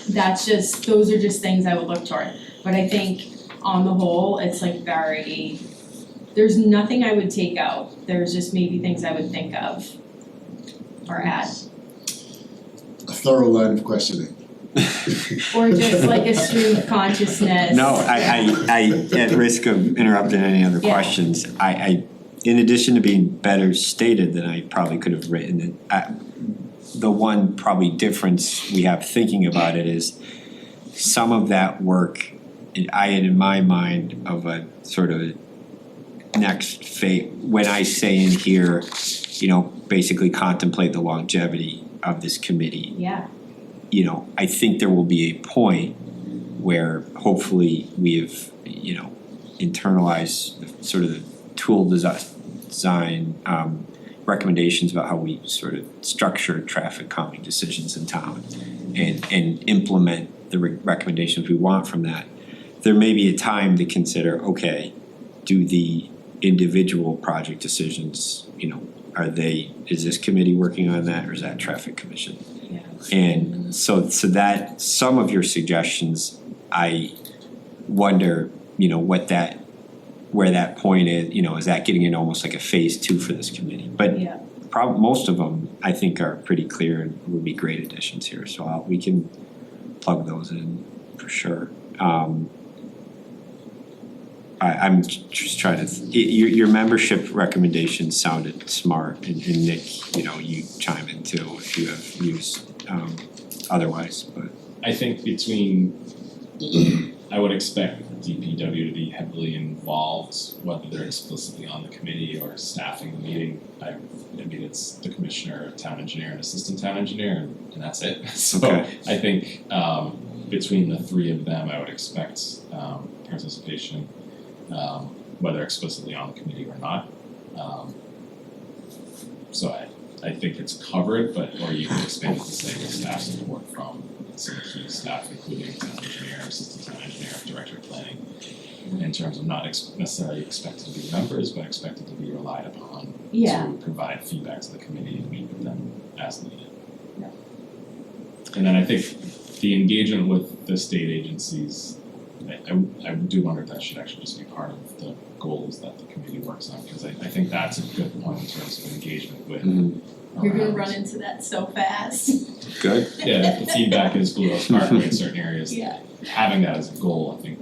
those are just things I would look toward. But I think on the whole, it's like there's nothing I would take out, there's just maybe things I would think of or add. A thorough line of questioning. Or just like a stream of consciousness. No, I at risk of interrupting any other Yeah. questions, I in addition to being better stated than I probably could have written it, the one probably difference we have thinking about it is some of that work, I had in my mind of a sort of next phase, when I say in here, you know, basically contemplate the longevity of this committee. Yeah. You know, I think there will be a point where hopefully we have, you know, internalized sort of the tool design recommendations about how we sort of structure traffic calming decisions in town and implement the recommendations we want from that. There may be a time to consider, okay, do the individual project decisions, you know, is this committee working on that or is that traffic commission? Yeah. And so that, some of your suggestions, I wonder, you know, where that point is, you know, is that getting in almost like a phase 2 for this committee? But Yeah. most of them, I think, are pretty clear and would be great additions here, so we can plug those in for sure. I'm just trying to, your membership recommendations sounded smart, and Nick, you know, you chime in too if you have views otherwise, but. I think I would expect DPW to be heavily involved, whether they're explicitly on the committee or staffing the meeting. I mean, it's the commissioner, town engineer, and assistant town engineer, and that's it. So Okay. I think between the three of them, I would expect participation, whether explicitly on the committee or not. So I think it's covered, or you can expand it to say with staff support from some key staff, including town engineer, assistant town engineer, director of planning, in terms of not necessarily expected to be members, but expected to be relied upon Yeah. to provide feedback to the committee and meet with them as needed. Yeah. And then I think the engagement with the state agencies, I do wonder if that should actually just be part of the goals that the committee works on, because I think that's a good point in terms of engagement with. You're gonna around- run into that so fast. Good. Yeah, if the feedback is below Parkway in certain areas. Yeah. Having that as a goal, I think,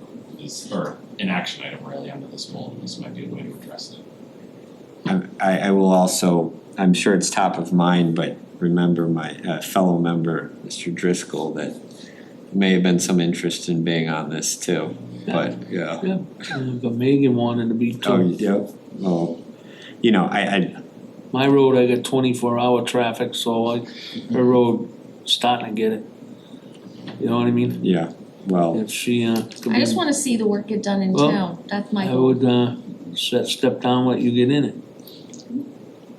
or an action item really under this goal, this might be a way to address it. I will also, I'm sure it's top of mind, but remember my fellow member, Mr. Driscoll, that may have been some interest in being on this too, but yeah. Yeah, but Megan wanted to be Oh, too. yeah, well, you know, I My road, I got 24-hour traffic, so her road, starting to get it. You know what I mean? yeah, well, If she, I just wanna see the work get done in Well, town, that's my I goal. would, step down, let you get in it.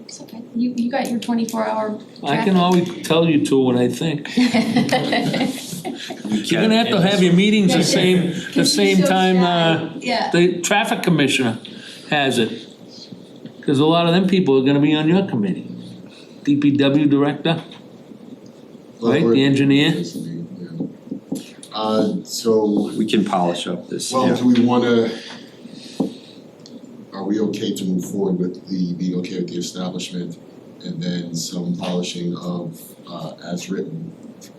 It's okay. You got your 24-hour I can always tell you two what I think. You're gonna have to have your meetings the same time, Yeah. the traffic commissioner has it. Cause a lot of them people are gonna be on your committee. DPW director, right, the engineer? So, We can polish up this, well, yeah. do we wanna, are we okay to move forward with being okay with the establishment and then some polishing of, as written,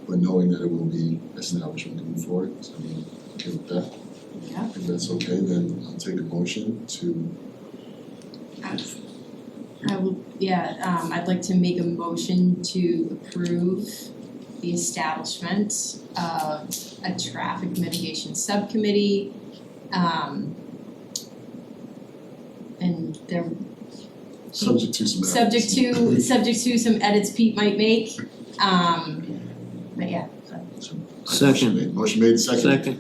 but knowing that it will be establishment to move forward? So, I mean, okay with that? Yeah. If that's okay, then I'll take a motion to, I will, I'd like to make a motion to approve the establishment of a traffic mitigation subcommittee. And there, subject to some. subject to some edits Pete might make, but yeah, so. Second. Motion made, second. Second,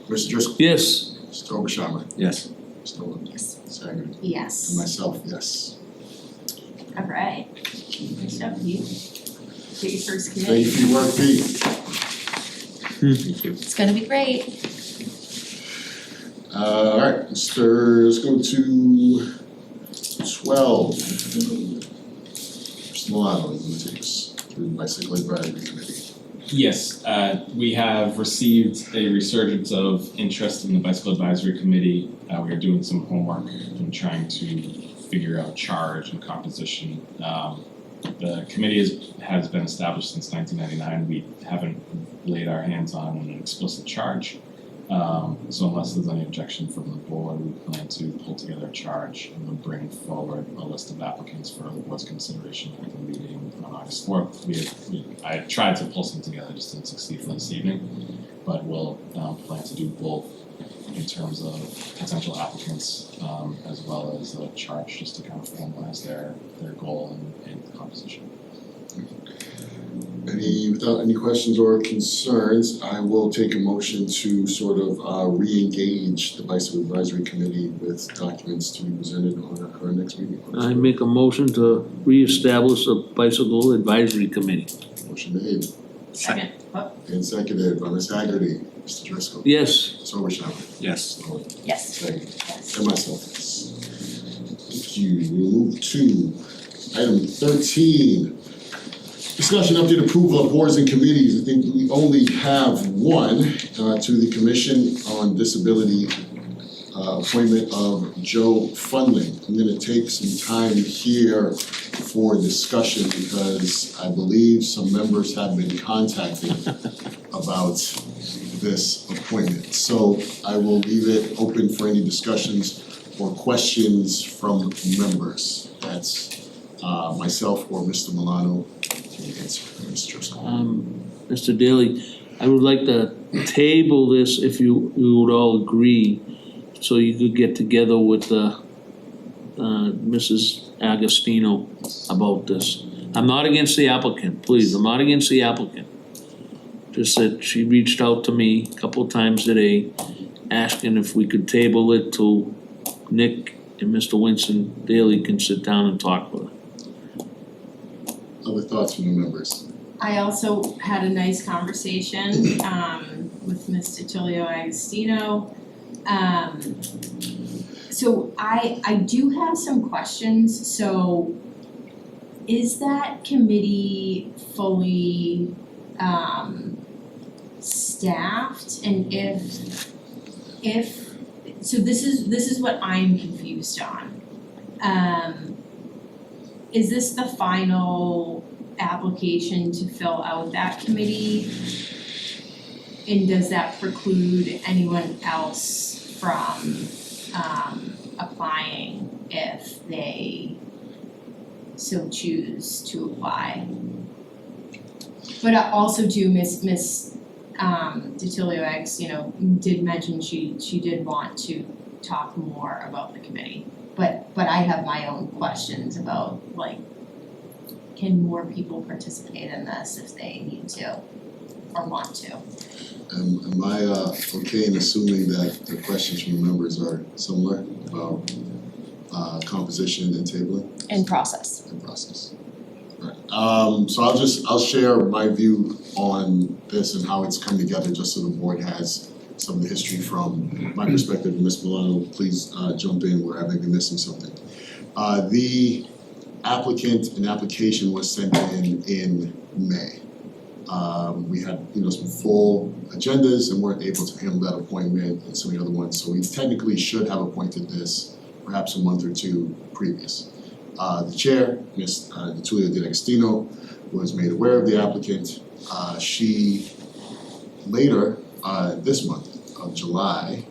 Mr. Driscoll. yes, Mr. Obasharma. Yes. Mr. Nolan. Yes. Sagard. And Yes, myself, yes. alright, nice job, Pete. Get your first Thank committee. you for your work, Pete. Thank you. It's gonna be great. Alright, let's go to 12. Mr. Milano, you want to take us through the Bicycle Advisory Committee? Yes, we have received a resurgence of interest in the Bicycle Advisory Committee. We are doing some homework and trying to figure out charge and composition. The committee has been established since 1999. We haven't laid our hands on an explicit charge. So unless there's any objection from the board, we plan to pull together a charge and then bring forward a list of applicants for the board's consideration at the meeting on August 4th. I tried to pull some together, just didn't succeed for this evening, but we'll plan to do both in terms of potential applicants as well as a charge, just to kind of formalize their goal and composition. Without any questions or concerns, I will take a motion to sort of re-engage the Bicycle Advisory Committee with documents to be presented on our next meeting. I make a motion to reestablish a bicycle advisory committee. Motion made Second, and seconded by Ms. Haggerty. Mr. Driscoll. Yes, Mr. Obasharma. Yes. Mr. Nolan. Yes. Second. yes. And myself, yes. Thank you. We'll move to item 13. Discussion update approval of boards and committees. I think we only have one to the Commission on Disability appointment of Joe Fundling. I'm gonna take some time here for discussion because I believe some members have been contacted about this appointment. So I will leave it open for any discussions or questions from members. That's myself or Mr. Milano can answer. Mr. Driscoll. Mr. Daly, I would like to table this if you would all agree, so you could get together with Mrs. Agostino about this. I'm not against the applicant, please, I'm not against the applicant. Just that she reached out to me a couple times today, asking if we could table it till Nick and Mr. Winston Daly can sit down and talk with her. Other thoughts from the members? I also had a nice conversation with Ms. DiTilio Agostino. So I do have some questions. So is that committee fully staffed? And if so this is what I'm confused on. Is this the final application to fill out that committee? And does that preclude anyone else from applying if they so choose to apply? But I also do Miss DiTilio Agostino did mention she did want to talk more about the committee. But I have my own questions about like, can more people participate in this if they need to or want to? Am I okay in assuming that the questions from the members are similar about composition and tabling And process. and process. Right, so I'll share my view on this and how it's come together, just so the board has some of the history from my perspective. Ms. Milano, please jump in where I may be missing something. The application was sent in May. We had, some full agendas and weren't able to handle that appointment and some of the other ones, so we technically should have appointed this perhaps a month or two previous. The chair, Ms. Tulia D'Agostino, was made aware of the applicant. She later, this month of July,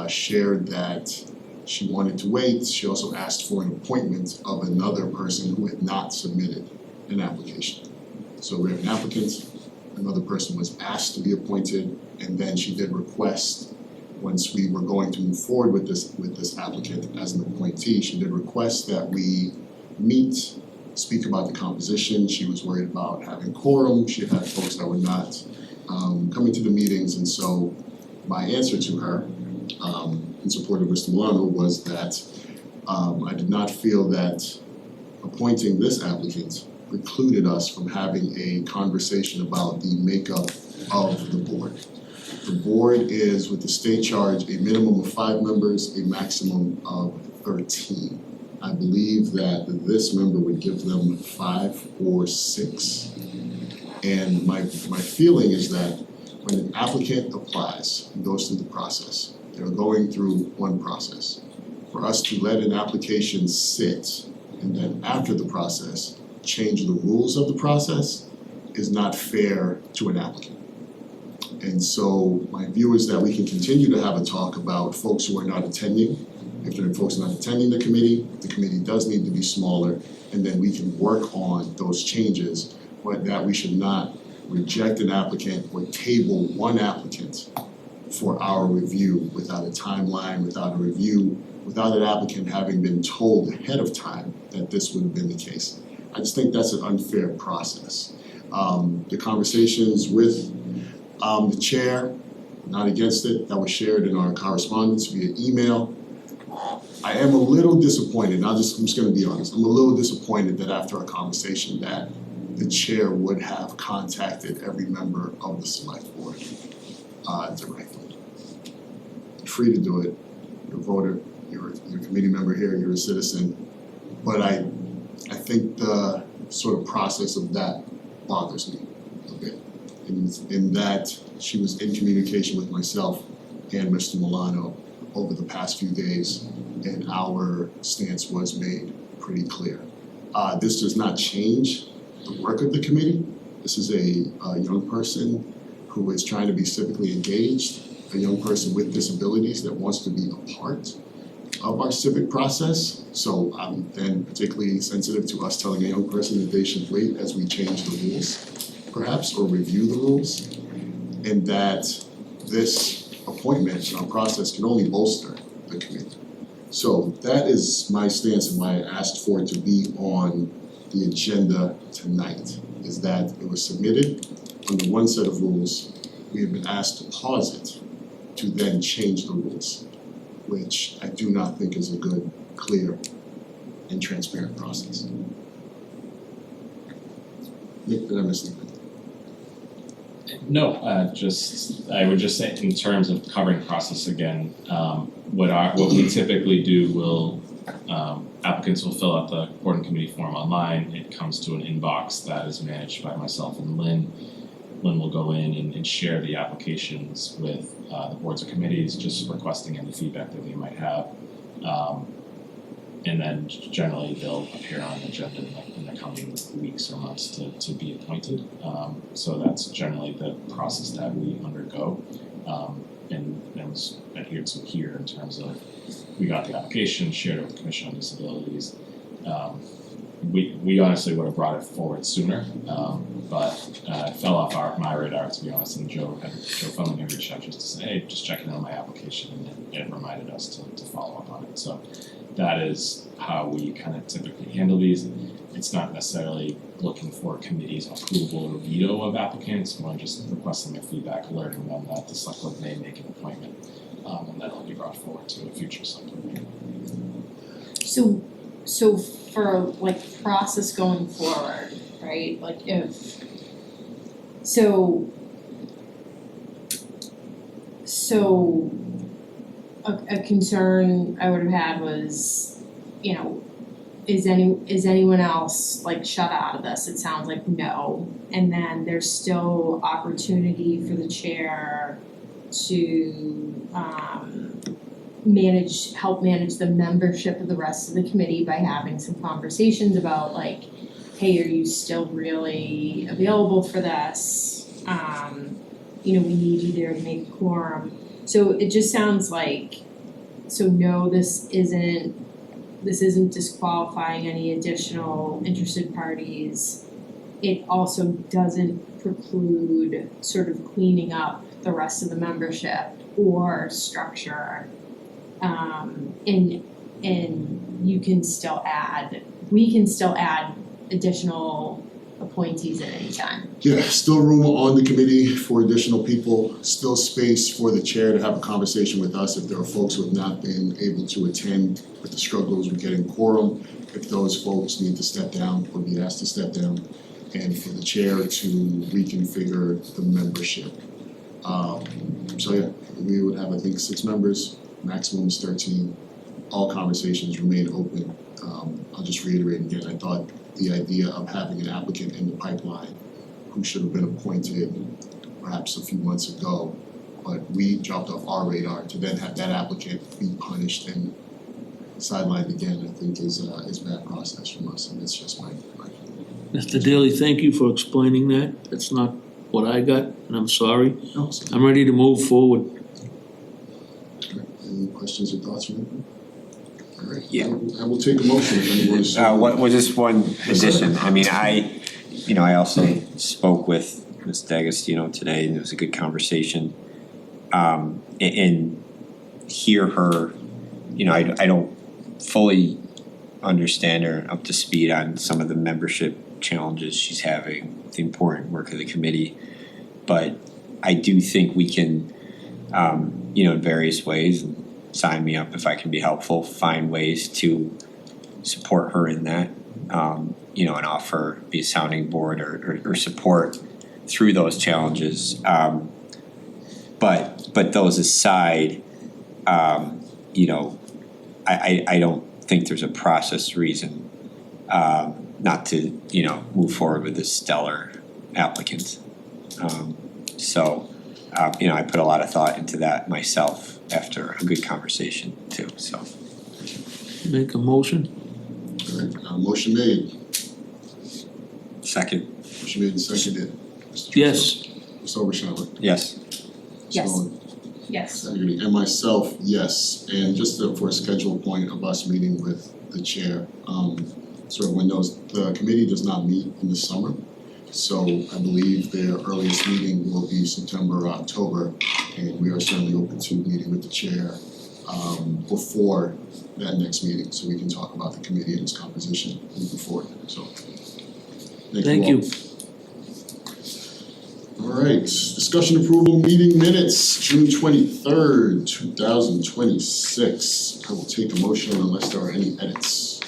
shared that she wanted to wait. She also asked for an appointment of another person who had not submitted an application. So we have an applicant, another person was asked to be appointed, and then she did request, once we were going to move forward with this applicant as an appointee, she did request that we meet, speak about the composition. She was worried about having quorum. She had folks that were not coming to the meetings, and so my answer to her, in support of Mr. Milano, was that I did not feel that appointing this applicant precluded us from having a conversation about the makeup of the board. The board is, with the state charge, a minimum of 5 members, a maximum of 13. I believe that this member would give them 5 or 6. And my feeling is that when an applicant applies and goes through the process, they're going through one process. For us to let an application sit and then after the process change the rules of the process is not fair to an applicant. And so my view is that we can continue to have a talk about folks who are not attending. If there are folks not attending the committee does need to be smaller, and then we can work on those changes, but that we should not reject an applicant or table one applicant for our review without a timeline, without a review, without an applicant having been told ahead of time that this would have been the case. I just think that's an unfair process. The conversations with the chair, not against it, that was shared in our correspondence via email. I am a little disappointed, I'm just gonna be honest, I'm a little disappointed that after our conversation that the chair would have contacted every member of the select board directly. You're free to do it, you're a voter, you're a committee member here, you're a citizen, but I think the sort of process of that bothers me a bit. In that she was in communication with myself and Mr. Milano over the past few days, and our stance was made pretty clear. This does not change the work of the committee. This is a young person who is trying to be civically engaged, a young person with disabilities that wants to be a part of our civic process. So I'm then particularly sensitive to us telling a young person that they should wait as we change the rules, perhaps, or review the rules, and that this appointment and our process can only bolster the committee. So that is my stance and why I asked for it to be on the agenda tonight, is that it was submitted under one set of rules. We have been asked to pause it to then change the rules, which I do not think is a good, clear, and transparent process. Nick, did I miss anything? No, I would just say in terms of covering process again, what we typically do will, applicants will fill out the board and committee form online. It comes to an inbox that is managed by myself and Lynn. Lynn will go in and share the applications with the boards or committees, just requesting any feedback that they might have. And then generally they'll appear on the agenda in the coming weeks or months to be appointed. So that's generally the process that we undergo. And that was adhered to here in terms of we got the application, shared it with the Commission on Disabilities. We honestly would have brought it forward sooner, but it fell off my radar, to be honest, and Joe Fleming had reached out just to say, hey, just checking on my application, and it reminded us to follow up on it. So that is how we kind of typically handle these. It's not necessarily looking for committee's approval or veto of applicants, more just requesting their feedback, alerting them that the select board may make an appointment, and then it'll be brought forward to a future select board meeting. So for like process going forward, right, like if, so a concern I would have had was, you know, is anyone else like shut out of this? It sounds like no. And then there's still opportunity for the chair to help manage the membership of the rest of the committee by having some conversations about like, hey, are you still really available for this? You know, we need you there to make a quorum. So it just sounds like, so no, this isn't disqualifying any additional interested parties. It also doesn't preclude sort of cleaning up the rest of the membership or structure. And you can still we can still add additional appointees at any time. Yeah, still room on the committee for additional people, still space for the chair to have a conversation with us if there are folks who have not been able to attend with the struggles with getting quorum, if those folks need to step down or be asked to step down, and for the chair to reconfigure the membership. So yeah, we would have, I think, 6 members, maximum is 13. All conversations remain open. I'll just reiterate again, I thought the idea of having an applicant in the pipeline who should have been appointed perhaps a few months ago, but we dropped off our radar to then have that applicant be punished and sidelined again, I think is bad process from us, and it's just my opinion. Mr. Daly, thank you for explaining that. That's not what I got, and I'm sorry. No, so- I'm ready to move forward. Any questions or thoughts from anyone? All right, Yeah. I will take a motion if anyone is. Just one addition, I mean, I also spoke with Ms. D'Agostino today, and it was a good conversation. And hear her, I don't fully understand her up to speed on some of the membership challenges she's having, the important work of the committee. But I do think we can, in various ways, and sign me up if I can be helpful, find ways to support her in that, and offer, be a sounding board or support through those challenges. But those aside, I don't think there's a process reason not to, move forward with this stellar applicant. I put a lot of thought into that myself after a good conversation too, so. Make a motion. All right, motion made, Second, motion made and seconded. Mr. Driscoll? Yes. Ms. Overshawer? yes. Ms. Yes. Nolan? Yes. Seconded, and myself, yes, and just for a schedule point of us meeting with the chair, sort of windows, the committee does not meet in the summer. So I believe their earliest meeting will be September or October, and we are certainly open to meeting with the chair before that next meeting, so we can talk about the committee and its composition moving forward, so. Thank you. All right, discussion approval meeting minutes, June 23rd, 2026. I will take a motion unless there are any edits.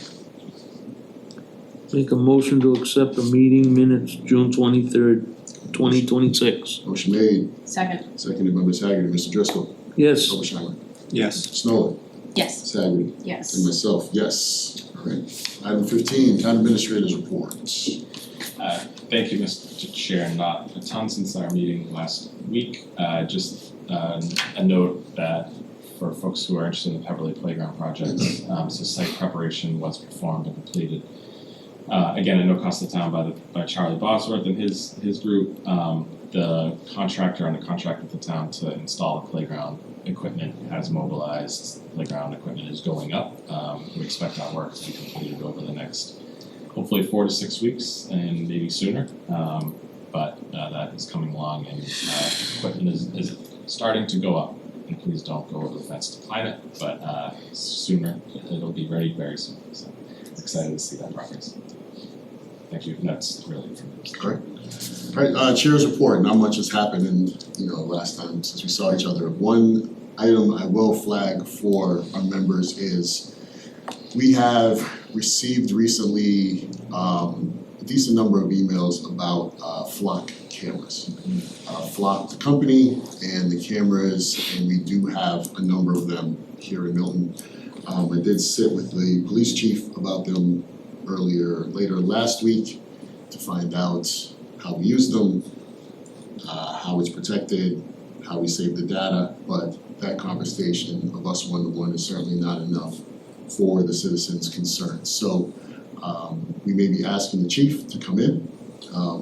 Make a motion to accept the meeting minutes, June 23rd, 2026. Motion made, Second. seconded by Ms. Hagerty. Mr. Driscoll? Yes. Overshawer? Yes. Ms. Nolan? Yes. Ms. Hagerty? Yes. And myself, yes. All right. Item 15, Town Administrator's Reports. Thank you, Mr. Chair. Not a ton since our meeting last week. Just a note that for folks who are interested in the Pepperley Playground project, so site preparation was performed and completed. Again, at no cost to the town by Charlie Bosworth and his group. The contractor under contract with the town to install the playground equipment has mobilized. Playground equipment is going up. We expect that work to be completed over the next, hopefully 4 to 6 weeks and maybe sooner. But that is coming along, and equipment is starting to go up. And please don't go over the fence to climb it, but sooner, it'll be ready very soon. So excited to see that progress. Thank you, and that's really it from me. Correct. All right, Chair's report, not much has happened in, last time since we saw each other. One item I will flag for our members is We have received recently a decent number of emails about flock cameras. Flock, the company, and the cameras, and we do have a number of them here in Milton. I did sit with the police chief about them later last week to find out how we use them, how it's protected, how we save the data, but that conversation of us one-to-one is certainly not enough for the citizens' concerns. So we may be asking the chief to come in,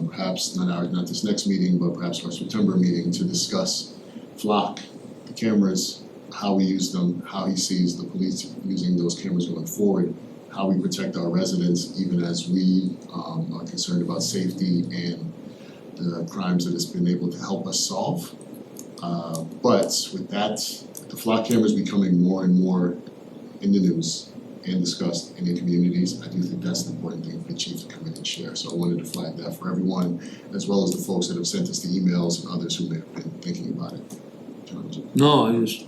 perhaps not this next meeting, but perhaps our September meeting to discuss flock, the cameras, how we use them, how he sees the police using those cameras going forward, how we protect our residents, even as we are concerned about safety and the crimes that it's been able to help us solve. But with that, the flock cameras becoming more and more in the news and discussed in the communities, I do think that's the important thing for the chief to come in and share. So I wanted to flag that for everyone, as well as the folks that have sent us the emails and others who may have been thinking about it. No, I just,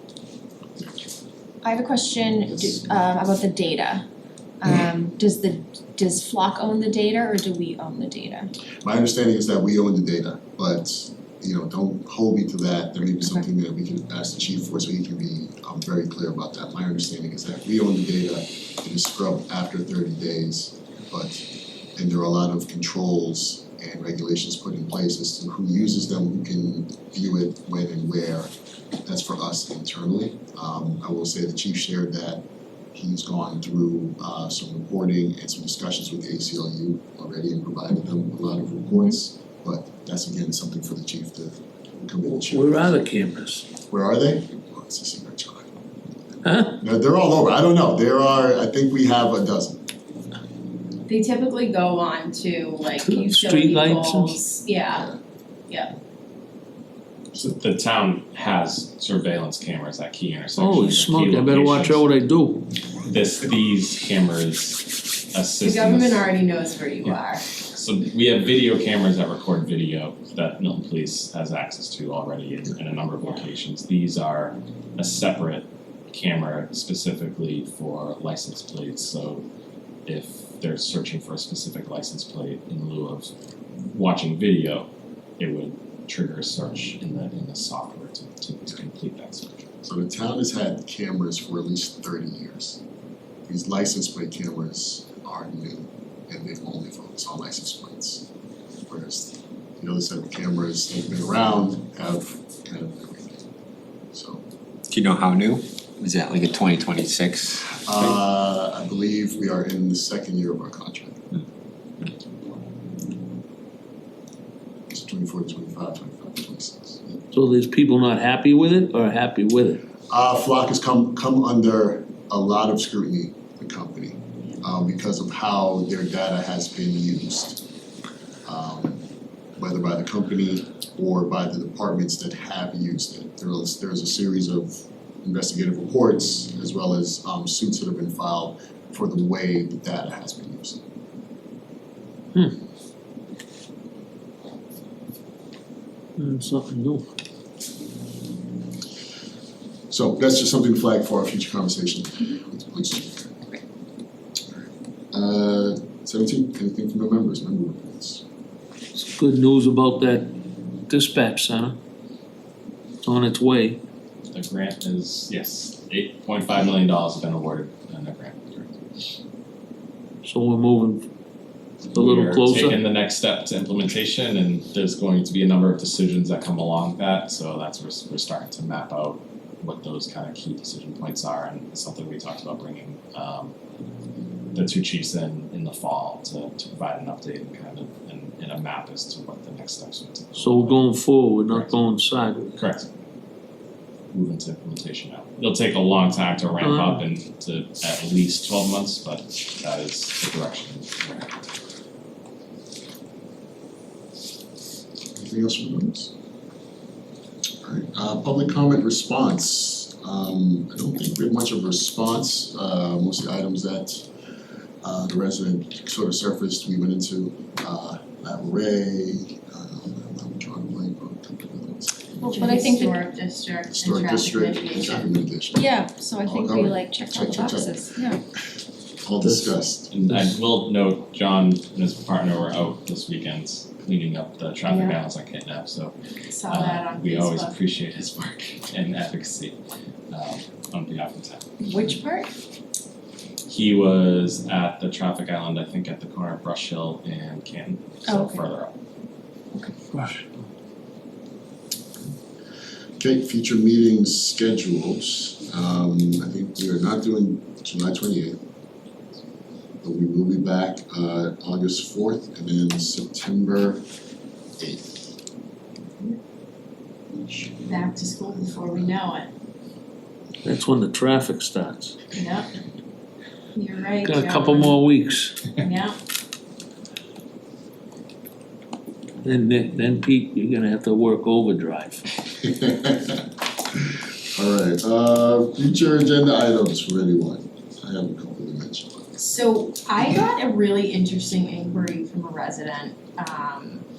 I have a question about the data. Does Flock own the data or do we own the data? My understanding is that we own the data, but don't hold me to that. There may be something that we can ask the chief for so he can be very clear about that. My understanding is that we own the data, it is scrubbed after 30 days, and there are a lot of controls and regulations put in place as to who uses them, who can view it, when and where. That's for us internally. I will say the chief shared that he's gone through some reporting and some discussions with the ACLU already and provided them a lot of reports. But that's again something for the chief to come in and share. where are the cameras? Where are they? Oh, it's a secret, John. Huh? No, they're all over. I don't know. I think we have a dozen. They typically go on to like Street utility lights and- poles, yeah. So the town has surveillance cameras at key intersections. Holy or key smoke, I better watch out locations. what I do. These cameras assist The in government this. already knows where you Yeah. are. So we have video cameras that record video that Milton Police has access to already in a number of locations. These are a separate camera specifically for license plates, so if they're searching for a specific license plate in lieu of watching video, it would trigger a search in the software to complete that search. So the town has had cameras for at least 30 years. These license plate cameras are new and they only focus on license plates. Whereas the other set of cameras that have been around have kind of everything. So Do you know how new? Is that like a 2026? I believe we are in the second year of our contract. It's 24 to 25, 25 to 26. Yeah. So there's people not happy with it or happy with it? Flock has come under a lot of scrutiny, the company, because of how their data has been used. Whether by the company or by the departments that have used it. There's a series of investigative reports as well as suits that have been filed for the way the data has been used. Something new. So that's just something to flag for our future conversation with the police chief. 17, anything from the members, member reports? It's good news about that dispatch center. It's on its way. The grant is, yes, $8.5 million have been awarded in the grant. So we're moving a little closer. We're taking the next step to implementation, and there's going to be a number of decisions that come along that, so that's where we're starting to map out what those kind of key decision points are, and it's something we talked about bringing the two chiefs in the fall to provide an update and kind of and a map as to what the next steps would be. So we're going forward, not going sideways. Correct. Move into implementation now. It'll take a long time to ramp up and to at least 12 months, but that is the direction we're headed. Anything else from the members? Alright, public comment response. I don't think we have much of a response. Most of the items that the resident sort of surfaced, we went into Laboure, I'm drawing a blank on a couple of others. Well, but I think the, Historic district and Historic traffic district and mitigation. traffic mitigation. yeah, so I think we covered. like checked all the Check. boxes, yeah. all discussed. And I will note, John and his partner were out this weekend cleaning up the traffic Yeah. islands on Kidnap, so Saw that on Facebook. we always appreciate his work and advocacy on behalf of the town. Which part? He was at the traffic island, I think at the corner of Brush Hill and Canton, so Okay. further up. Okay, future meetings schedules, I think we are not doing July 28th. But we will be back, August 4th and then September 8th. Back to school before we know it. That's when the traffic starts. Yep. You're right, Got a couple John. more weeks. Yeah. Then Pete, you're gonna have to work overdrive. Alright, future agenda items for anyone, I have a couple to mention. So I got a really interesting inquiry from a resident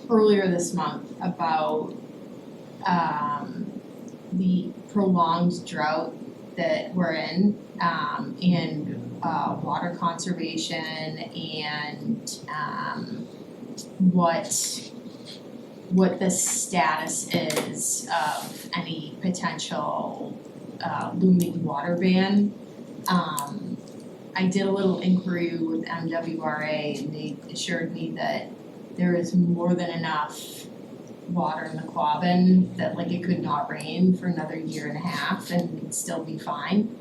earlier this month about the prolonged drought that we're in and water conservation and what the status is of any potential looming water ban. I did a little inquiry with MWRA and they assured me that there is more than enough water in the Quabbin that like it could not rain for another year and a half and it'd still be fine.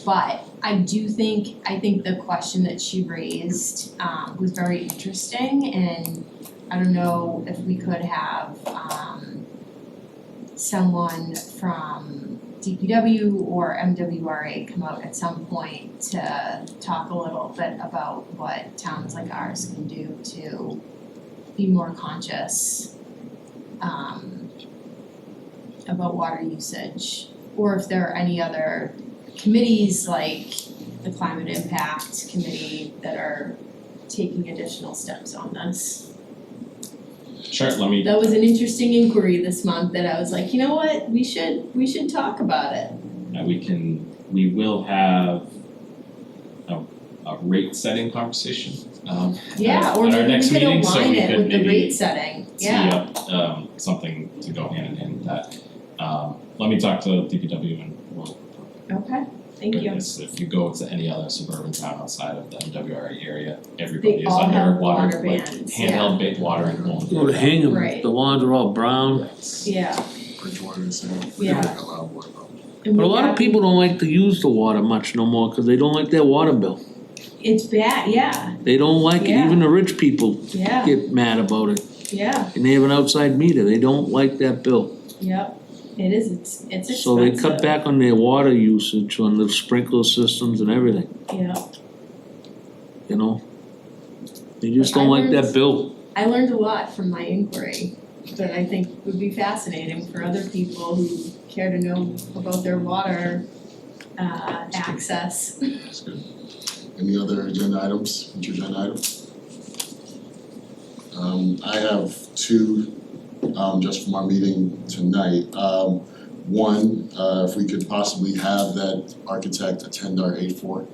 But I think the question that she raised was very interesting and I don't know if we could have someone from DPW or MWRA come out at some point to talk a little bit about what towns like ours can do to be more conscious about water usage, or if there are any other committees like the Climate Impact Committee that are taking additional steps on this. Sure, let me, That was an interesting inquiry this month that I was like, you know what, we should talk about it. we will have a rate setting conversation Yeah, or at our maybe next we could meeting, so align we it could with the maybe rate setting, tee yeah. up something to go hand in hand with that. Let me talk to DPW and we'll Okay, thank you. goodness, if you go to any other suburban town outside of the MWRA area, everybody They is all under have water, water like bans, handheld big water and home. Go to Hingham, Right. the lawns are all brown. Yeah, Bridgewater is there, Yeah. a lot of water problems. and But a we lot of have- people don't like to use the water much no more, cause they don't like their water bill. It's bad, yeah, They don't like it, Yeah. even the rich people yeah, get mad about it. yeah, And they have an outside meter, they don't like that bill. yep, it is, it's expensive. So they cut back on their water usage, on the sprinkler systems and everything, Yeah, you know? They just But I don't like that learned- bill. I learned a lot from my inquiry that I think would be fascinating for other people who care to know about their water access. That's good. Any other agenda items, future agenda items? I have two, just from our meeting tonight. One, if we could possibly have that architect attend our 8-4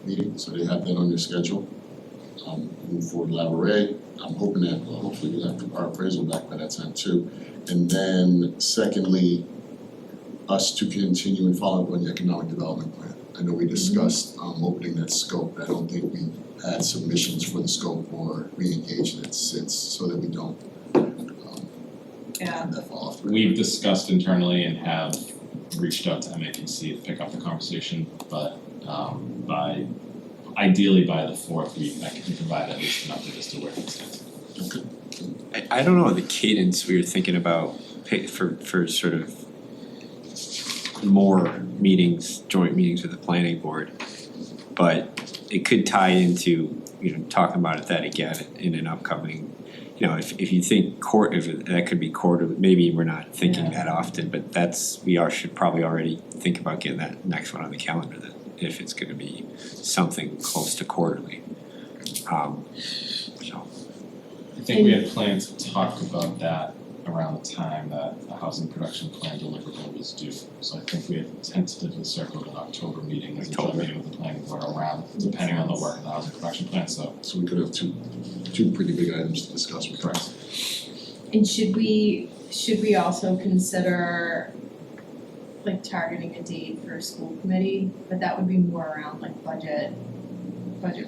meeting, so they have that on their schedule. Move forward Laboure, I'm hoping that, well, hopefully we'll have our appraisal back by that time too. And then secondly, us to continue and follow up on the economic development plan. I know we discussed opening that scope, but I don't think we had submissions for the scope or re-engaged it since, so that we don't Yeah. have that fall off. We've discussed internally and have reached out to MAPC to pick up the conversation, but ideally by the fourth week, I can provide at least an update as to where it stands. Okay. I don't know the cadence we were thinking about for sort of more meetings, joint meetings with the planning board. But it could tie into, talking about that again in an upcoming, if you think if that could be quarterly, maybe we're not thinking that often, but should probably already think about getting that next one on the calendar then, if it's gonna be something close to quarterly. So. I think we had planned to talk about that around the time that the housing production plan deliverable was due. So I think we had tentatively circled an October meeting as a joint October. meeting with the planning board around, depending on the work of the housing production plan, so. So we could have two pretty big items to discuss with Correct. And should we also consider like targeting a date for a school committee? But that would be more around like budget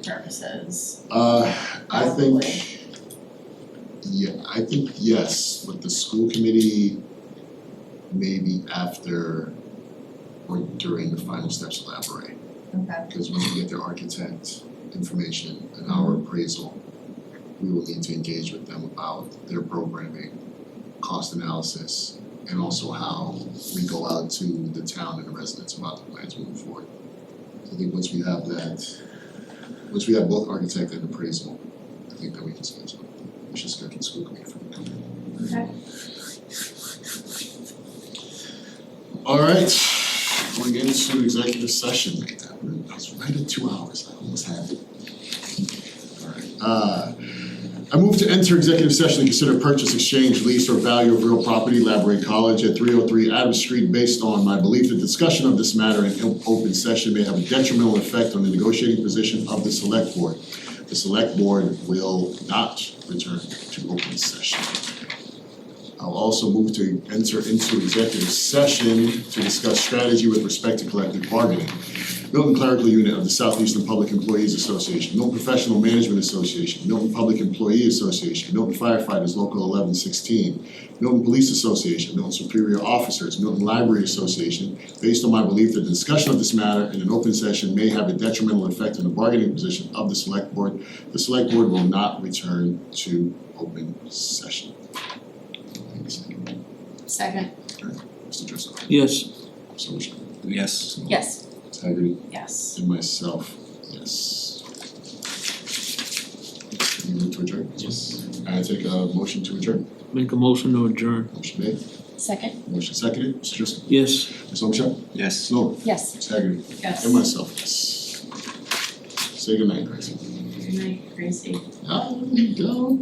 purposes. I think yes, but the school committee maybe after or during the final steps of Laboure. Okay. Because when we get their architect information and our appraisal, we will need to engage with them about their programming, cost analysis, and also how we go out to the town and the residents about the plans moving forward. So I think once we have both architect and appraisal, I think that we can schedule. We should schedule the school committee for the coming. Okay. Alright, we're getting to executive session. I was right at 2 hours, I almost had it. Alright, I move to enter executive session to consider purchase, exchange, lease, or value of real property, Laboure College at 303 Adams Street, based on my belief that discussion of this matter in open session may have a detrimental effect on the negotiating position of the select board. The select board will not return to open session. I'll also move to enter into executive session to discuss strategy with respect to collective bargaining. Milton Clerical Unit of the Southeastern Public Employees Association, Milton Professional Management Association, Milton Public Employee Association, Milton Firefighters Local 1116, Milton Police Association, Milton Superior Officers, Milton Library Association, based on my belief that the discussion of this matter in an open session may have a detrimental effect on the bargaining position of the select board. The select board will not return to open session. Second. Mr. Driscoll. Yes. Mr. Wishner. Yes. Yes. Ms. Hagerty. Yes. And myself, yes. Can you move to adjourn? Yes. I take a motion to adjourn. Make a motion to adjourn. Motion made, Second? motion seconded, Mr. Driscoll. Yes. Ms. Longshore. Yes. Ms. Nolan. Yes. Ms. Hagerty. Yes. And myself, yes. Say goodnight, Gracie. Good night, Gracie. Oh, go.